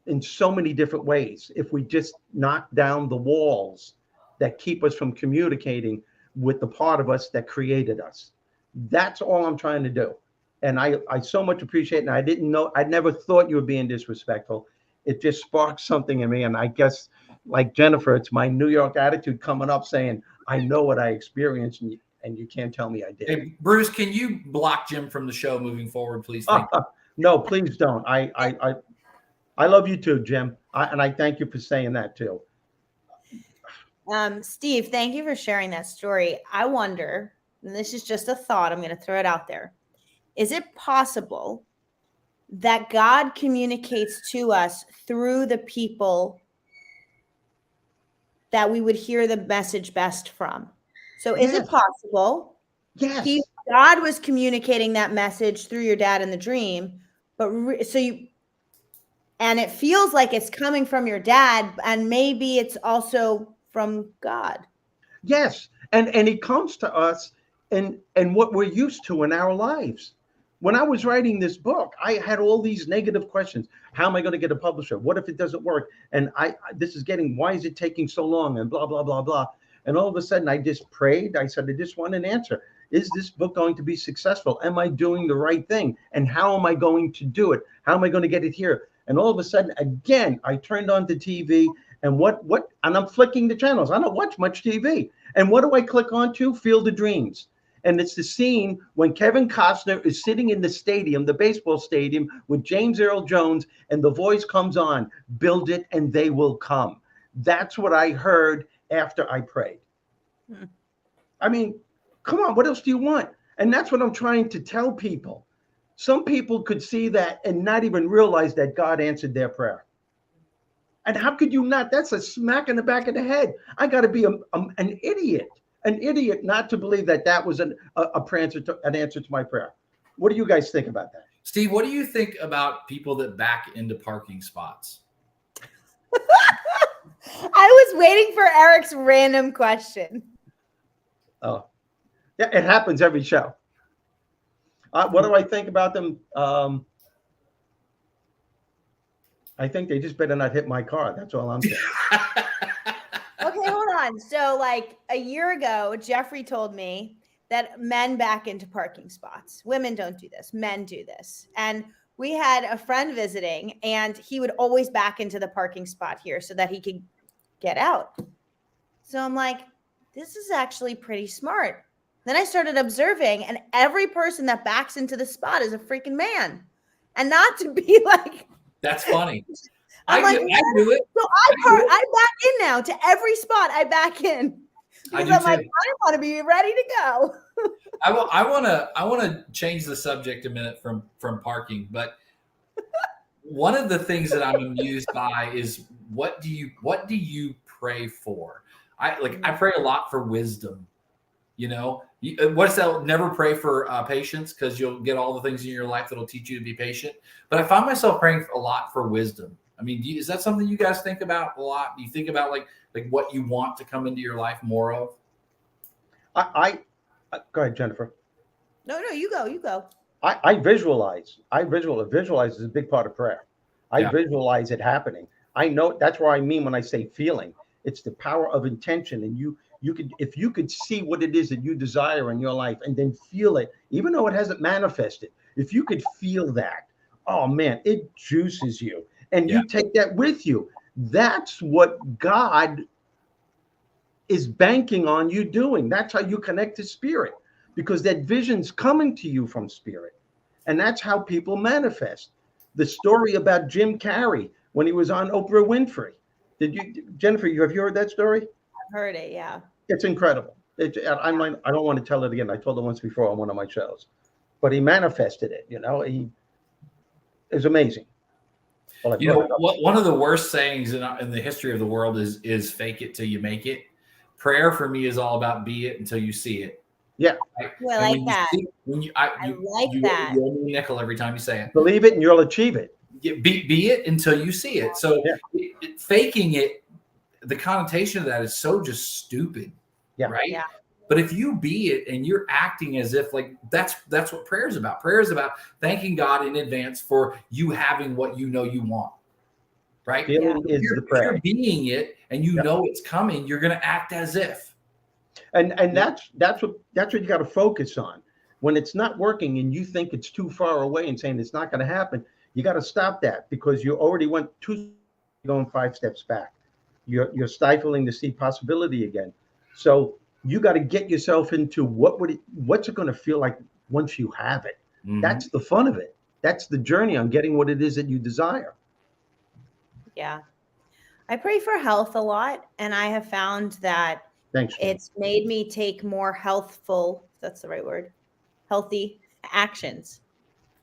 in so many different ways, if we just knock down the walls that keep us from communicating with the part of us that created us. That's all I'm trying to do. And I so much appreciate it. And I never thought you were being disrespectful. It just sparked something in me. And I guess, like Jennifer, it's my New York attitude coming up saying, I know what I experienced, and you can't tell me I did. Hey, Bruce, can you block Jim from the show moving forward, please? Thank you. No, please don't. I love you too, Jim. And I thank you for saying that too. Steve, thank you for sharing that story. I wonder, and this is just a thought, I'm going to throw it out there. Is it possible that God communicates to us through the people that we would hear the message best from. So is it Yes. possible Yes. God was communicating that message through your dad in the dream, but and it feels like it's coming from your dad, and maybe it's also from God. Yes, and it comes to us and what we're used to in our lives. When I was writing this book, I had all these negative questions. How am I going to get a publisher? What if it doesn't work? And this is getting, why is it taking so long? And blah blah blah blah. And all of a sudden, I just prayed. I said, I just want an answer. Is this book going to be successful? Am I doing the right thing? And how am I going to do it? How am I going to get it here? And all of a sudden, again, I turned on the TV and and I'm flicking the channels. I don't watch much TV. And what do I click on to? Field of Dreams. And it's the scene when Kevin Costner is sitting in the stadium, the baseball stadium, with James Earl Jones, and the voice comes on, build it and they will come. That's what I heard after I prayed. I mean, come on, what else do you want? And that's what I'm trying to tell people. Some people could see that and not even realize that God answered their prayer. And how could you not? That's a smack in the back of the head. I got to be an idiot not to believe that that was an answer to my prayer. What do you guys think about that? Steve, what do you think about people that back into parking spots? I was waiting for Eric's random question. Oh, yeah, it happens every show. What do I think about them? I think they just better not hit my car. That's all I'm saying. Okay, hold on. So like a year ago, Jeffrey told me that men back into parking spots. Women don't do this. Men do this. And we had a friend visiting, and he would always back into the parking spot here so that he could get out. So I'm like, this is actually pretty smart. Then I started observing, and every person that backs into the spot is a freaking man. And not to be like, that's funny. I do it. So I back in now to every spot I back in. Because I'm like, I want to be ready to go. I want to change the subject a minute from parking, but one of the things that I'm amused by is what do you pray for? I pray a lot for wisdom. You know, what's that? Never pray for patience, because you'll get all the things in your life that'll teach you to be patient. But I find myself praying a lot for wisdom. I mean, is that something you guys think about a lot? Do you think about like what you want to come into your life more of? I go ahead, Jennifer. No, you go. I visualize. Visualize is a big part of prayer. I visualize it happening. I know that's what I mean when I say feeling. It's the power of intention, and if you could see what it is that you desire in your life and then feel it, even though it hasn't manifested, if you could feel that, oh man, it juices you, and you take that with you. That's what God is banking on you doing. That's how you connect to spirit, because that vision's coming to you from spirit. And that's how people manifest. The story about Jim Carrey when he was on Oprah Winfrey. Jennifer, have you heard that story? I've heard it, yeah. It's incredible. I don't want to tell it again. I told it once before on one of my shows. But he manifested it, he is amazing. Well, one of the worst sayings in the history of the world is fake it till you make it. Prayer for me is all about be it until you see it. Yeah. Right? Well, I like that. You owe me a nickel every time you say it. Believe it and you'll achieve it. Be it until you see it. So faking it, the connotation of that is so just stupid. Yeah. Right. Yeah. But if you be it and you're acting as if like that's what prayer is about. Prayer is about thanking God in advance for you having what you know you want. Right? Feeling is the prayer. If you're being it and you know it's coming, you're going to act as if. And that's what you got to focus on. When it's not working and you think it's too far away and saying it's not going to happen, you got to stop that, because you already went going 5 steps back. You're stifling the seed possibility again. So you got to get yourself into what's it going to feel like once you have it. Mm-hmm. That's the fun of it. That's the journey on getting what it is that you desire. Yeah. I pray for health a lot, and I have found that it's made me take more healthful, if that's the right word, healthy actions.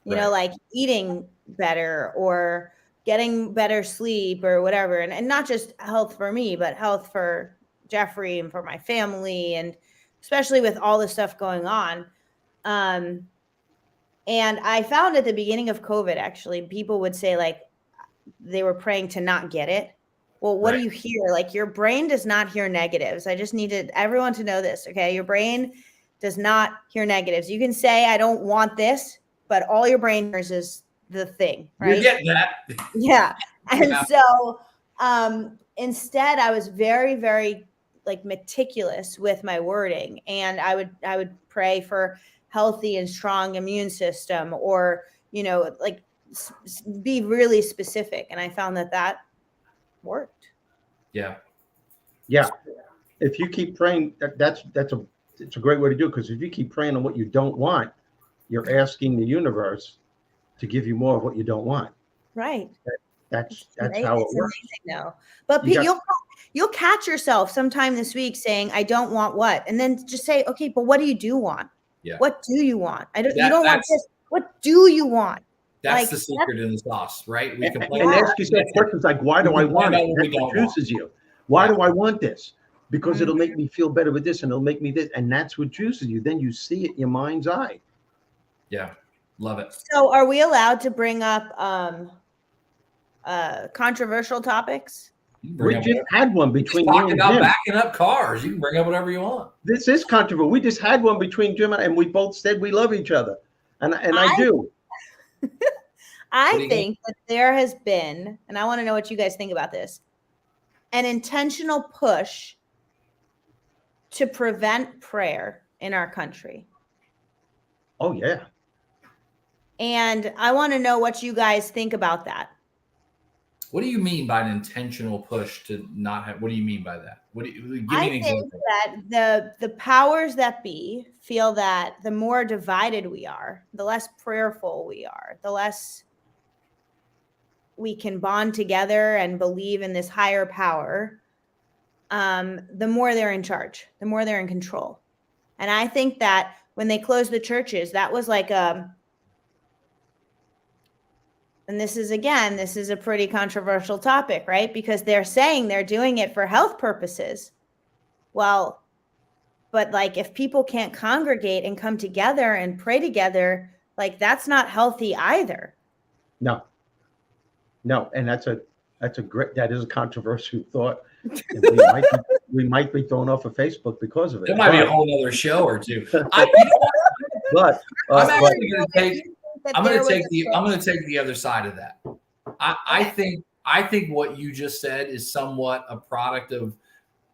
You know, like eating better or getting better sleep or whatever. And not just health for me, but health for Jeffrey and for my family, and especially with all the stuff going on. And I found at the beginning of COVID, actually, people would say like they were praying to not get it. Well, what do you hear? Like your brain does not hear negatives. I just needed everyone to know this. Okay. Your brain does not hear negatives. You can say, I don't want this, but all your brain hears is the thing, right? You're getting that. Yeah. And so instead I was very, very like meticulous with my wording, and I would pray for healthy and strong immune system, or, you know, like be really specific. And I found that worked. Yeah. Yeah. If you keep praying, it's a great way to do it, because if you keep praying on what you don't want, you're asking the universe to give you more of what you don't want. Right. That's how it works. Amazing, but you'll catch yourself sometime this week saying, I don't want what, and then just say, okay, but what do you do want? Yeah. What do you want? You don't want this. What do you want? That's the secret in the sauce, right? We complain. And ask yourself questions like, why do I want it? That juices you. Why do I want this? Because it'll make me feel better with this, and it'll make me this, and that's what juices you. Then you see it in your mind's eye. Yeah, love it. So, are we allowed to bring up controversial topics? We just had one between talking me and about Jim. backing up cars. You can bring up whatever you want. This is controversial. We just had one between Jim and we both said we love each other, and I do. I think that there has been, and I want to know what you guys think about this, an intentional push to prevent prayer in our country. Oh, yeah. And I want to know what you guys think about that. What do you mean by an intentional push to not have? What do you mean by that? Give me an I example. think that the powers that be feel that the more divided we are, the less prayerful we are, the less we can bond together and believe in this higher power, the more they're in charge, the more they're in control. And I think that when they closed the churches, that was like and this is a pretty controversial topic, right? Because they're saying they're doing it for health purposes. Well, but like if people can't congregate and come together and pray together, like that's not healthy either. No, and that is a controversial thought. And we might be thrown off of Facebook because of it. There might be a whole other show or two. I'm actually going to take. I'm going to take the other side of that. I think what you just said is somewhat a product of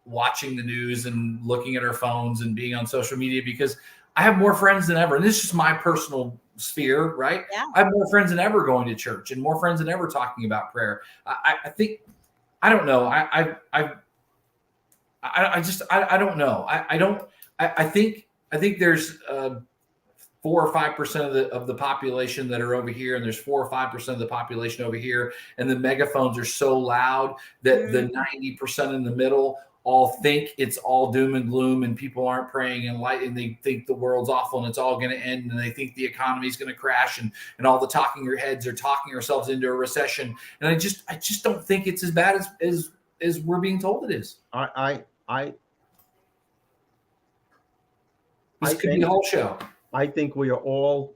watching the news and looking at our phones and being on social media, because I have more friends than ever, and this is just my personal sphere, right? Yeah. I have more friends than ever going to church and more friends than ever talking about prayer. I think, I don't know. I don't know. I think there's 4 or 5% of the population that are over here, and there's 4 or 5% of the population over here, and the megaphones are so loud that the 90% in the middle all think it's all doom and gloom, and people aren't praying and light, and they think the world's awful and it's all going to end, and they think the economy is going to crash, and all the talking your heads are talking ourselves into a recession. And I just don't think it's as bad as we're being told it is. This could be a whole show. I think we are all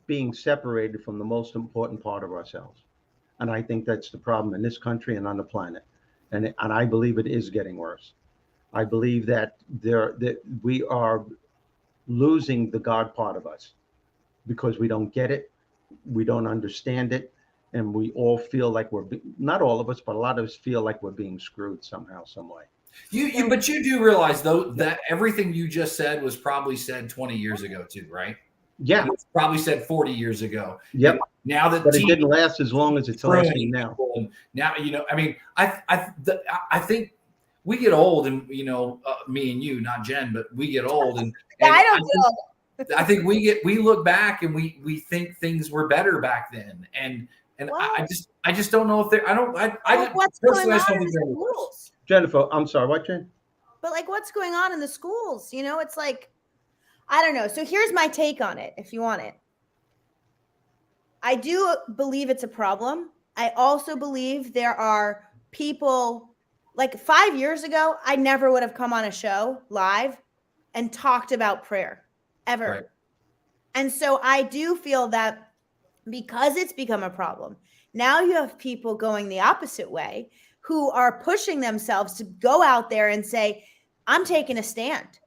being separated from the most important part of ourselves. And I think that's the problem in this country and on the planet. And I believe it is getting worse. I believe that we are losing the God part of us because we don't get it, we don't understand it, and we all feel like not all of us, but a lot of us feel like we're being screwed somehow, some way. But you do realize, though, that everything you just said was probably said 20 years ago too, right? Yeah. It was probably said 40 years ago. Yep. Now that but it didn't last as long as it's lasting now. Now, I mean, I think we get old, and me and you, not Jen, but we get old, and I don't know. I think we look back and we think things were better back then, and I just don't know if they're. What's going on in the schools? Jennifer, I'm sorry, what, Jen? But like, what's going on in the schools? It's like, I don't know. So here's my take on it, if you want it. I do believe it's a problem. I also believe there are people like 5 years ago, I never would have come on a show live and talked about prayer ever. Right. And so I do feel that because it's become a problem, now you have people going the opposite way who are pushing themselves to go out there and say, I'm taking a stand.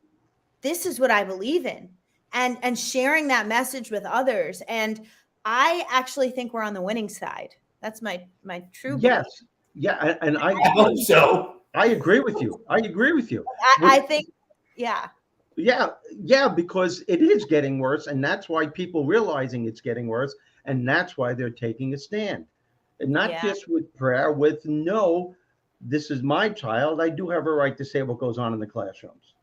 This is what I believe in, and sharing that message with others. And I actually think we're on the winning side. That's my true belief. Yes. Yeah. And I hope so. I agree with you. I agree with you. I think, yeah. Yeah, because it is getting worse, and that's why people realizing it's getting worse, and that's why they're taking a stand. And not Yeah. just with prayer, with no, this is my child. I do have a right to say what goes on in the classrooms.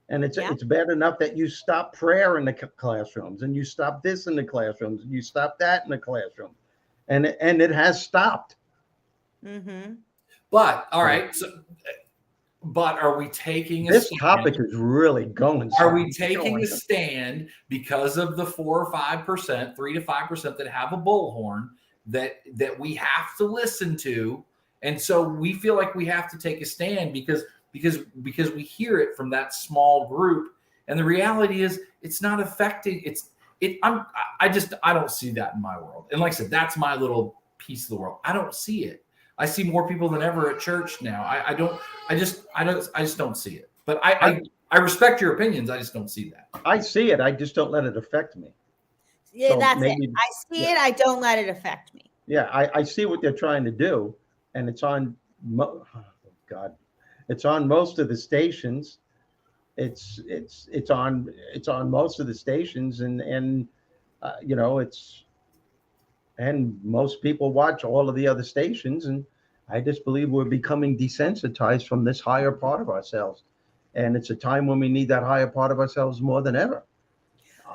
And it's Yeah. it's bad enough that you stop prayer in the classrooms, and you stop this in the classrooms, and you stop that in the classroom. And it has stopped. Mm-hmm. But all right, so but are we taking a This stand? topic is really going. Are we taking a stand because of the 4 or 5%, 3 to 5% that have a bullhorn that we have to listen to, and so we feel like we have to take a stand because we hear it from that small group, and the reality is it's not affecting. I don't see that in my world, and like I said, that's my little piece of the world. I don't see it. I see more people than ever at church now. I just don't see it. But I respect your opinions. I just don't see that. I see it. I just don't let it affect me. Yeah, So that's maybe- it. I see it. I don't let it affect me. Yeah, I see what they're trying to do, and it's on. God, it's on most of the stations. It's on most of the stations, and you know, and most people watch all of the other stations, and I just believe we're becoming desensitized from this higher part of ourselves, and it's a time when we need that higher part of ourselves more than ever.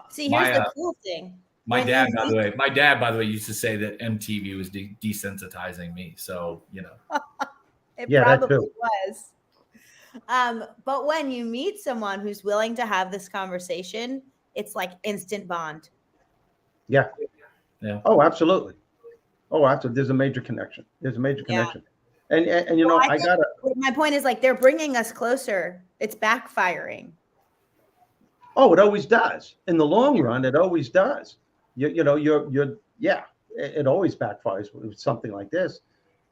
See, here's the cool thing. My dad, by the way, used to say that MTV was desensitizing me. So, you know. It Yeah, that probably too. was. But when you meet someone who's willing to have this conversation, it's like instant bond. Yeah. Yeah. Oh, absolutely. Oh, absolutely. There's a major connection. There's a major connection. And you know, Well, I gotta. My point is, like, they're bringing us closer. It's backfiring. Oh, it always does. In the long run, it always does. You know, yeah, it always backfires with something like this,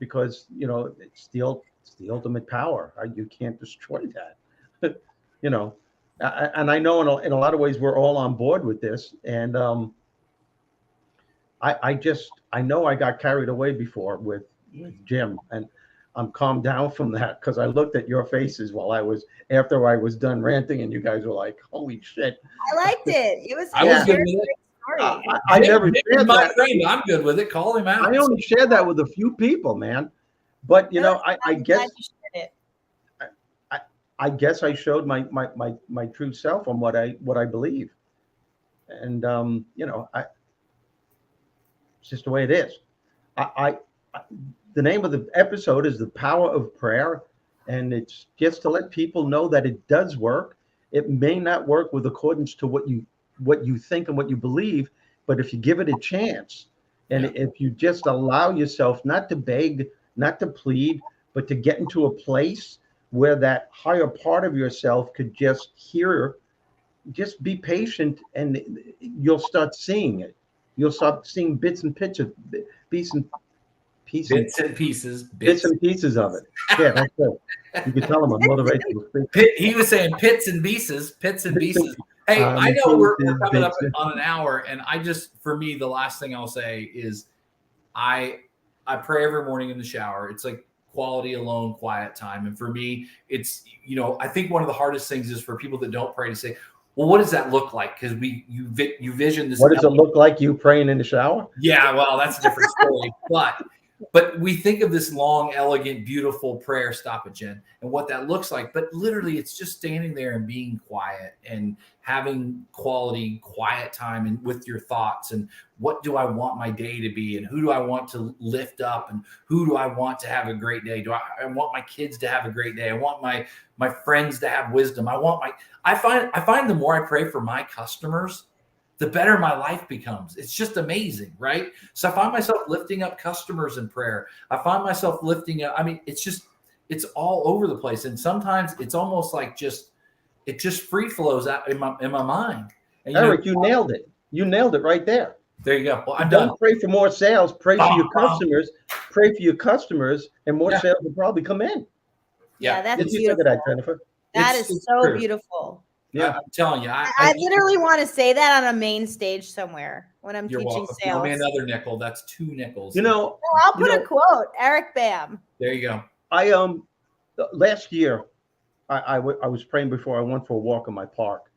because you know it's the ultimate power. You can't destroy that. You know, and I know in a lot of ways we're all on board with this, and I know I got carried away before with Jim, and I'm calmed down from that because I looked at your faces after I was done ranting, and you guys were like, "Holy shit!" I liked it. It was. I was good with it. I never Nick shared is my that. friend. I'm good with it. Call him out. I only shared that with a few people, man. But you know, I guess I guess I showed my true self on what I believe, and you know, it's just the way it is. The name of the episode is The Power of Prayer, and it's just to let people know that it does work. It may not work with accordance to what you think and what you believe, but if you give it a chance, and if you just allow yourself not to beg, not to plead, but to get into a place where that higher part of yourself could just hear, just be patient, and you'll start seeing it. You'll start seeing bits and pieces of it. Yeah, that's it. You can tell them a motivational speaker. He was saying pits and pieces. Hey, I know we're coming up on an hour, and for me, the last thing I'll say is I pray every morning in the shower. It's like quality alone, quiet time. And for me, it's, you know, I think one of the hardest things is for people that don't pray to say, well, what does that look like? Because you vision this. What does it look like, you praying in the shower? Yeah, well, that's a different story. But we think of this long, elegant, beautiful prayer, stop it, Jen, and what that looks like. But literally, it's just standing there and being quiet and having quality, quiet time and with your thoughts. And what do I want my day to be? And who do I want to lift up? And who do I want to have a great day? I want my kids to have a great day? I want my friends to have wisdom. I find the more I pray for my customers, the better my life becomes. It's just amazing, right? So I find myself lifting up customers in prayer. I find myself lifting up. I mean, it's It's all over the place. And sometimes it's almost like it just free flows out in my mind. And Eric, you nailed it. You nailed it right there. there you go. Well, I'm Don't done. pray for more sales. Pray for your Bum, bum. customers. Pray for your customers, and more Yeah. sales will probably come in. Yeah, that's Did you think beautiful. of that, Jennifer? That It's is so true. beautiful. Yeah. I'm telling you, I literally want to say that on a main stage somewhere when I'm you're teaching welcome. sales. Throw me another nickel. That's 2 nickels. You know, Oh, I'll put a quote. Eric Bam. There you go. I last year I was praying before I went for a walk in my park,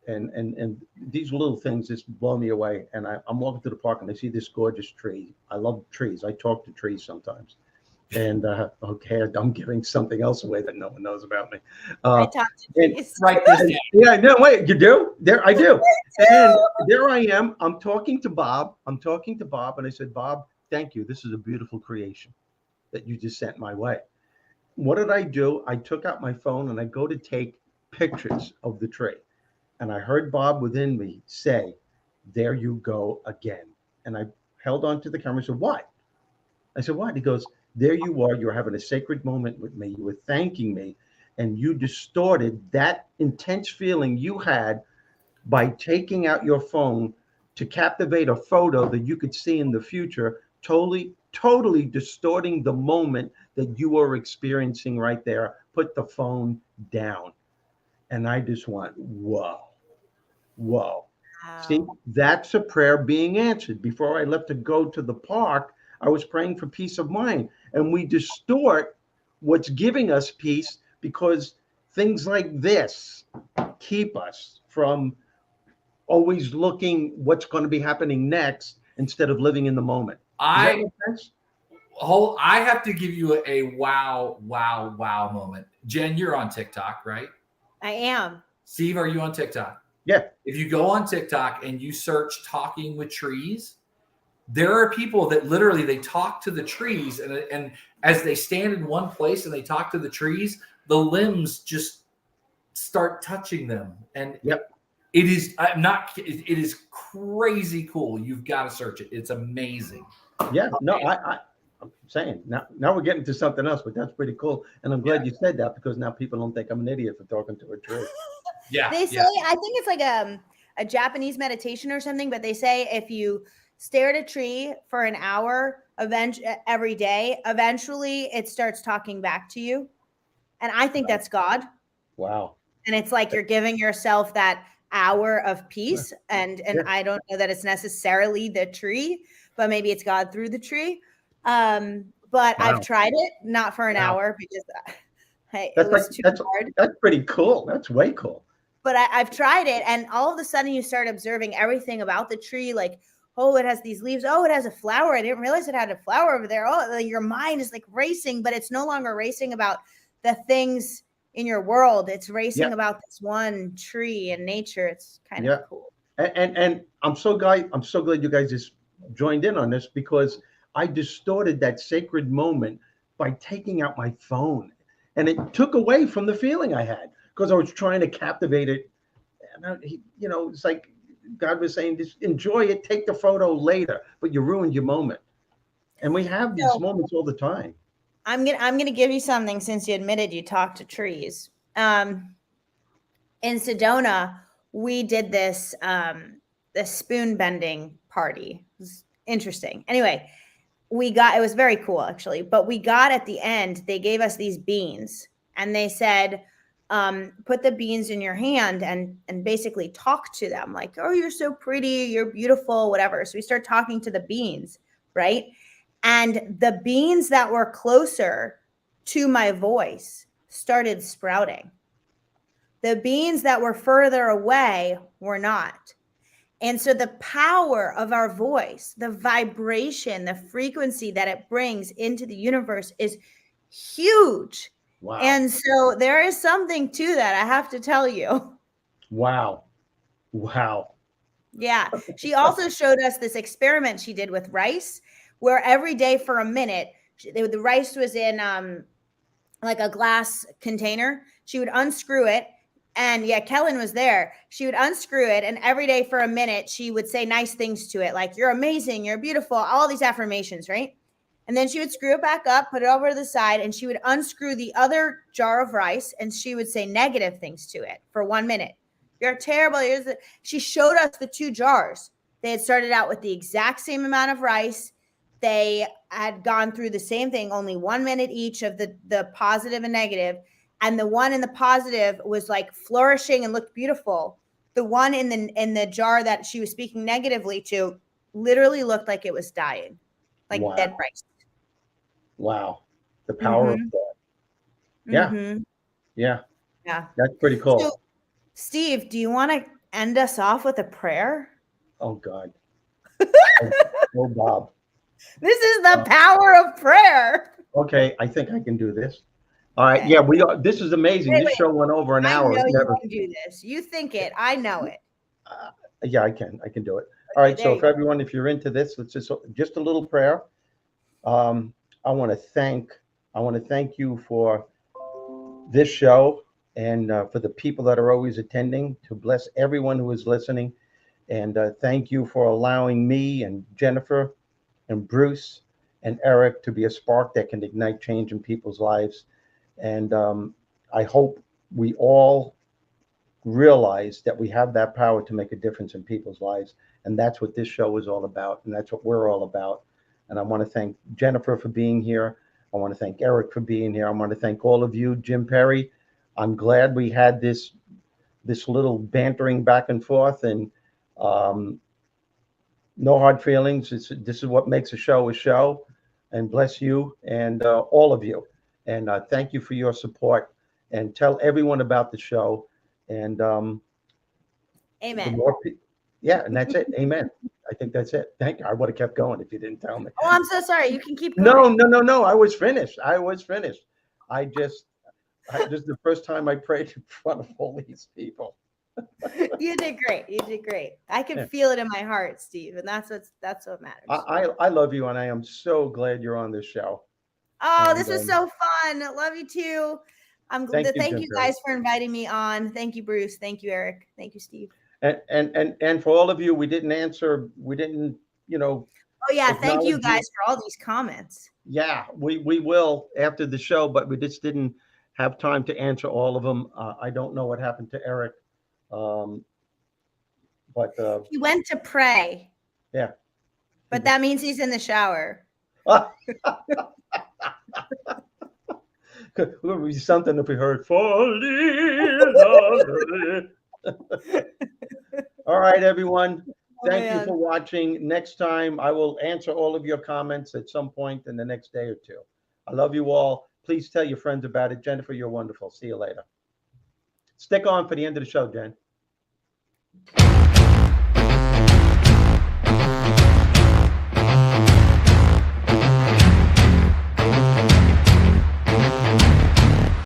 and these little things just blow me away. And I'm walking through the park and I see this gorgeous tree. I love trees. I talk to trees sometimes. And okay, I'm giving something else away that no one knows about me. I talk to trees. Write this down. Yeah, no, wait, you do? There, I do. And there I am. I'm talking to Bob, and I said, Bob, thank you. This is a beautiful creation that you just sent my way. What did I do? I took out my phone and I go to take pictures of the tree. And I heard Bob within me say, there you go again. And I held on to the camera and said, what? I said, what? He goes, there you are. You're having a sacred moment with me. You were thanking me. And you distorted that intense feeling you had by taking out your phone to captivate a photo that you could see in the future, totally distorting the moment that you were experiencing right there. Put the phone down. And I just went, whoa. Wow. See, that's a prayer being answered. Before I left to go to the park, I was praying for peace of mind. And we distort what's giving us peace because things like this keep us from always looking what's going to be happening next instead of living in the moment. Does that make sense? I have to give you a wow moment. Jen, you're on TikTok, right? I am. Steve, are you on TikTok? Yeah. If you go on TikTok and you search talking with trees, there are people that literally they talk to the trees, and as they stand in one place and they talk to the trees, the limbs just start touching them. And it is it is crazy cool. You've got to search it. It's amazing. Yeah, no, I'm saying now we're getting to something else, but that's pretty cool. And I'm glad you said that because now people don't think I'm an idiot for talking to a tree. Yeah. They say, I think it's like a Japanese meditation or something, but they say if you stare at a tree for an hour every day, eventually it starts talking back to you. And I think that's God. Wow. And it's like you're giving yourself that hour of peace. And I don't know that it's necessarily the tree, but maybe it's God through the tree. But I've tried it, not for an hour because it was too hard. That's pretty cool. That's way cool. But I've tried it, and all of a sudden you start observing everything about the tree, like, oh, it has these leaves. Oh, it has a flower. I didn't realize it had a flower over there. Oh, your mind is like racing, but it's no longer racing about the things in your world. It's racing about this one tree and nature. It's kind of cool. And I'm so glad you guys just joined in on this because I distorted that sacred moment by taking out my phone, and it took away from the feeling I had because I was trying to captivate it. And it's like God was saying, just enjoy it, take the photo later, but you ruined your moment. And we have these moments all the time. I'm gonna give you something since you admitted you talked to trees. In Sedona, we did this spoon bending party. It was interesting. Anyway, it was very cool actually, but we got at the end, they gave us these beans and they said, put the beans in your hand and basically talk to them like, oh, you're so pretty, you're beautiful, whatever. So we start talking to the beans, right? And the beans that were closer to my voice started sprouting. The beans that were further away were not. And so the power of our voice, the vibration, the frequency that it brings into the universe is huge. Wow. And so there is something to that, I have to tell you. Wow. Yeah. She also showed us this experiment she did with rice, where every day for a minute, the rice was in like a glass container. She would unscrew it. And Kellen was there. She would unscrew it. And every day for a minute, she would say nice things to it. Like, you're amazing, you're beautiful, all these affirmations, right? And then she would screw it back up, put it over to the side, and she would unscrew the other jar of rice, and she would say negative things to it for 1 minute. You're terrible. She showed us the 2 jars. They had started out with the exact same amount of rice. They had gone through the same thing, only 1 minute each of the positive and negative. And the one in the positive was like flourishing and looked beautiful. The one in the jar that she was speaking negatively to literally looked like it was dying, like Wow. dead rice. Wow. The power of thought. Yeah. Mm-hmm. Yeah. Yeah. That's pretty cool. So, Steve, do you want to end us off with a prayer? Oh, God. Oh, Bob. This is the power of prayer. Okay. I think I can do this. All right. Okay. Yeah, we are. This is amazing. Wait, This show went over an hour. I know It you never, can do this. You think it. I know it. yeah, I can. I can do it. All right. there So you if everyone, if you're into this, let's just a little prayer. I want to thank you for this show and for the people that are always attending, to bless everyone who is listening. And thank you for allowing me and Jennifer and Bruce and Eric to be a spark that can ignite change in people's lives. And I hope we all realize that we have that power to make a difference in people's lives. And that's what this show is all about. And that's what we're all about. And I want to thank Jennifer for being here. I want to thank Eric for being here. I want to thank all of you, Jim Perry. I'm glad we had this little bantering back and forth, and no hard feelings. This is what makes a show. And bless you and all of you. And thank you for your support. And tell everyone about the show. And Amen. Yeah, and that's it. Amen. I think that's it. Thank you. I would have kept going if you didn't tell me. Oh, I'm so sorry. You can keep going. No. I was finished. This is the first time I prayed in front of all these people. You did great. I can feel it in my heart, Steve, and that's what matters. I love you, and I am so glad you're on this show. Oh, And, this was so fun. I love you too. I'm glad. Thank you guys for inviting me on. Thank you, Bruce. Thank you, Eric. Thank you, Steve. And for all of you, we didn't answer. We didn't, Oh yeah, thank you guys for all these comments. Yeah, we will after the show, but we just didn't have time to answer all of them. I don't know what happened to Eric, but he went to pray. Yeah, but that means he's in the shower. It would be something if we heard falling. All right, everyone. Thank you for watching. Next time, I will answer all of your comments at some point in the next day or two. I love you all. Please tell your friends about it. Jennifer, you're wonderful. See you later. Stick on for the end of the show, Jen.